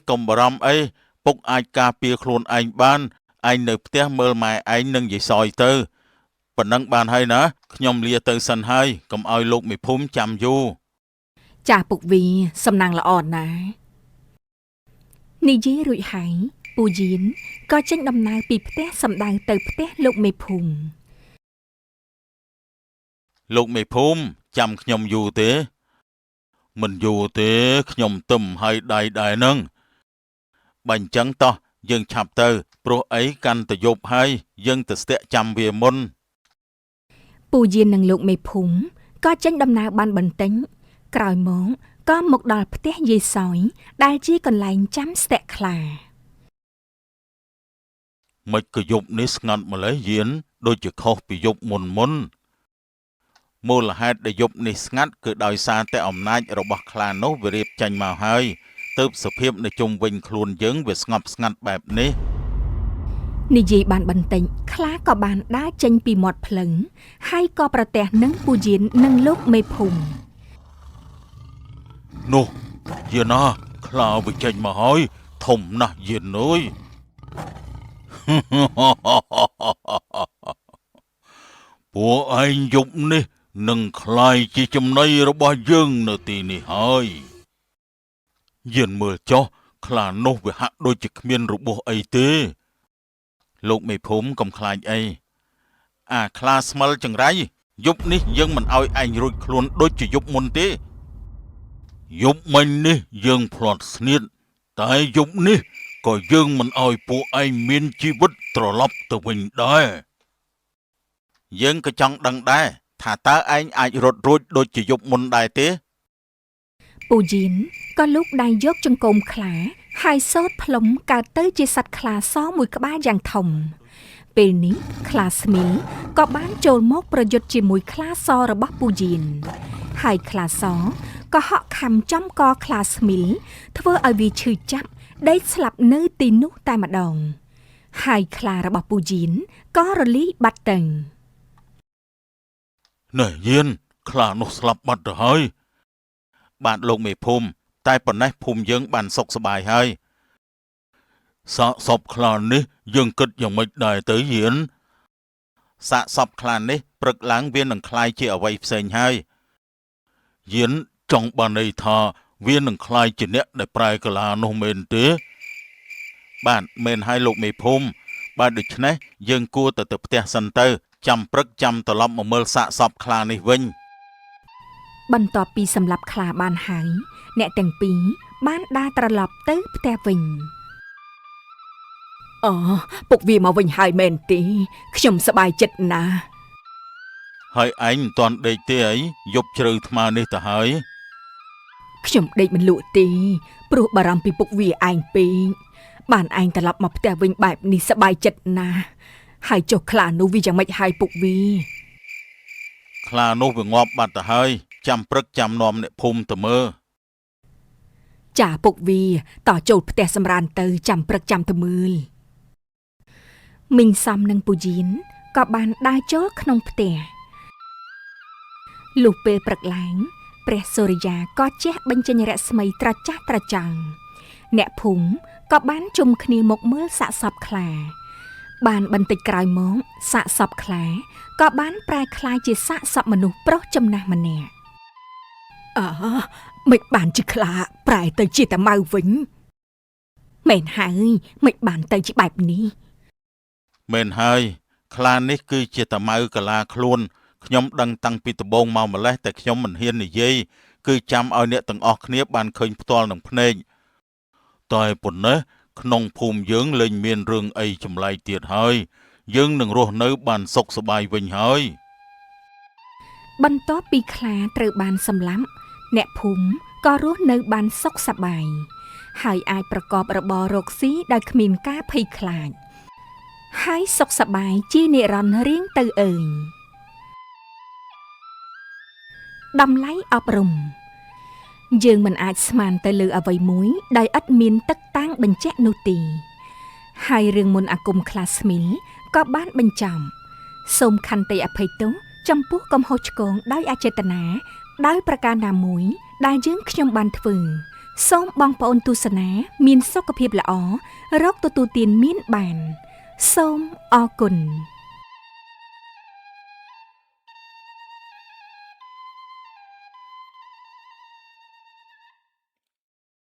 កុំបារម្ភអីពុកអាចការពារខ្លួនឯងបានឯងនៅផ្ទះមើលម៉ែឯងនិងយាយសយទៅប៉ុណ្ណឹងបានហើយណាខ្ញុំលាទៅសិនហើយកុំឲ្យលោកមេភូមិចាំយូរចាពុកវីសំណាងល្អណាស់និយាយរួចហើយពូយៀនក៏ចេញដំណើរពីផ្ទះសម្ដៅទៅផ្ទះលោកមេភូមិលោកមេភូមិចាំខ្ញុំយូរទេមិនយូរទេខ្ញុំទឹមហើយដៃដែរនឹងបើអញ្ចឹងតោះយើងឆាប់ទៅព្រោះអីកាន់តែយប់ហើយយើងទៅស្ទាក់ចាំវាមុនពូយៀននិងលោកមេភូមិក៏ចេញដំណើរបានបន្តិចក្រោយមកក៏មកដល់ផ្ទះយាយសយដែលជាកន្លែងចាំស្ទាក់ខ្លាមិនក៏យប់នេះស្ងាត់ម្ល៉េះយានដូចជាខុសពីយប់មុនមូលហេតុដែលយប់នេះស្ងាត់គឺដោយសារតែអំណាចរបស់ខ្លានោះវារៀបចេញមកហើយទើបសភាពនៅជុំវិញខ្លួនយើងវាស្ងប់ស្ងាត់បែបនេះនិយាយបានបន្តិចខ្លាក៏បានដើរចេញពីមាត់ភ្លឹងហើយក៏ប្រទះនឹងពូយៀននិងលោកមេភូមិនោះយានណាខ្លាវាចេញមកហើយធំណាស់យានអើយពួកឯងយប់នេះនឹងក្លាយជាចំណីរបស់យើងនៅទីនេះហើយយានមើលចុះខ្លានោះវាហាក់ដូចជាគ្មានរបួសអីទេលោកមេភូមិកុំខ្លាចអីអាខ្លាស្មិលចង្រៃយប់នេះយើងមិនឲ្យឯងរួចខ្លួនដូចជាយប់មុនទេយប់មិញនេះយើងភ្លាត់ស្នៀតតែយប់នេះក៏យើងមិនឲ្យពួកឯងមានជីវិតត្រឡប់ទៅវិញដែរយើងក៏ចង់ដឹងដែរថាតើឯងអាចរត់រួចដូចជាយប់មុនដែរទេពូយៀនក៏លូកដៃយកចង្កូមខ្លាហើយសូត្រផ្លុំកើតទៅជាសត្វខ្លាសមួយក្បាលយ៉ាងធំពេលនេះខ្លាស្មីលក៏បានចូលមកប្រយុទ្ធជាមួយខ្លាសរបស់ពូយៀនហើយខ្លាសក៏ហក់ខំចំកខ្លាស្មីលធ្វើឲ្យវាឈឺចាប់ដេកស្លាប់នៅទីនោះតែម្ដងហើយខ្លារបស់ពូយៀនក៏រលាយបាត់ទៅណែយានខ្លានោះស្លាប់បាត់ទៅហើយបាទលោកមេភូមិតែប៉ុណ្ណេះភូមិយើងបានសុខសប្បាយហើយសាកសពខ្លានេះយើងគិតយ៉ាងម៉េចដែរទៅយានសាកសពខ្លានេះព្រឹកឡើងវានឹងคล้ายជាអ្វីផ្សេងហើយយានចង់បានន័យថាវានឹងคล้ายជាអ្នកដែលប្រែកាឡានោះមែនទេ បាទមែនហើយលោកមេភូមិបាទដូច្នេះយើងគួរទៅផ្ទះសិនទៅចាំព្រឹកចាំត្រឡប់មកមើលសាកសពខ្លានេះវិញ បន្ទាប់ពីសម្លាប់ខ្លាបានហើយអ្នកទាំងពីរបានដើរត្រឡប់ទៅផ្ទះវិញអូពុកវាមកវិញហើយមែនទេខ្ញុំសប្បាយចិត្តណាស់ ហើយឯងមិនទាន់ដេកទេអីយប់ជ្រៅថ្មនេះទៅហើយ ខ្ញុំដេកមិនលក់ទេព្រោះបារម្ភពីពុកវាឯងពេកបានឯងត្រឡប់មកផ្ទះវិញបែបនេះសប្បាយចិត្តណាស់ហើយចុះខ្លានោះវាយ៉ាងម៉េចហើយពុកវា ខ្លានោះវាងាប់បាត់ទៅហើយចាំព្រឹកចាំនាំអ្នកភូមិទៅមើល ចាពុកវាតចូលផ្ទះសម្រានទៅចាំព្រឹកចាំទៅមើលមីងសំនិងពូយៀនក៏បានដើរចូលក្នុងផ្ទះលុះពេលព្រឹកឡើងព្រះសូរិយាក៏ជះបញ្ចេញរស្មីត្រចះត្រចង់អ្នកភូមិក៏បានជុំគ្នាមកមើលសាកសពខ្លាបានបន្តិចក្រោយមកសាកសពខ្លាក៏បានប្រែក្លាយជាសាកសពមនុស្សប្រុសចំណាស់ម្នាក់មិនបានជាខ្លាប្រែទៅជាតាម៉ៅវិញមែនហើយមិនបានទៅជាបែបនេះ មែនហើយខ្លានេះគឺជាតាម៉ៅកាឡាខ្លួនខ្ញុំដឹងតាំងពីដំបូងមកម្លេះតែខ្ញុំមិនហ៊ាននិយាយគឺចាំឲ្យអ្នកទាំងអស់គ្នាបានឃើញផ្ទាល់នឹងភ្នែកតែប៉ុណ្ណេះក្នុងភូមិយើងលែងមានរឿងអីចម្លែកទៀតហើយយើងនឹងរស់នៅបានសុខសប្បាយវិញហើយ បន្ទាប់ពីខ្លាត្រូវបានសម្លាប់អ្នកភូមិក៏រស់នៅបានសុខសប្បាយហើយអាចប្រកបរបររកស៊ីដោយគ្មានការភ័យខ្លាចហើយសុខសប្បាយជានិរន្តរ៍រៀងទៅអើយតម្លៃអប់រំយើងមិនអាចស្មានទៅលើអ្វីមួយដោយឥតមានទឹកតាំងបញ្ជាក់នោះទេហើយរឿងមុនអាគមខ្លាស្មីលក៏បានបញ្ចំសូមខន្តីអភ័យទោសចំពោះកំហុសឆ្គងដោយអចេតនាដោយប្រការណាមួយដែលយើងខ្ញុំបានធ្វើសូមបងប្អូនទស្សនាមានសុខភាពល្អរកទទួលទានមានបានសូមអរគុណ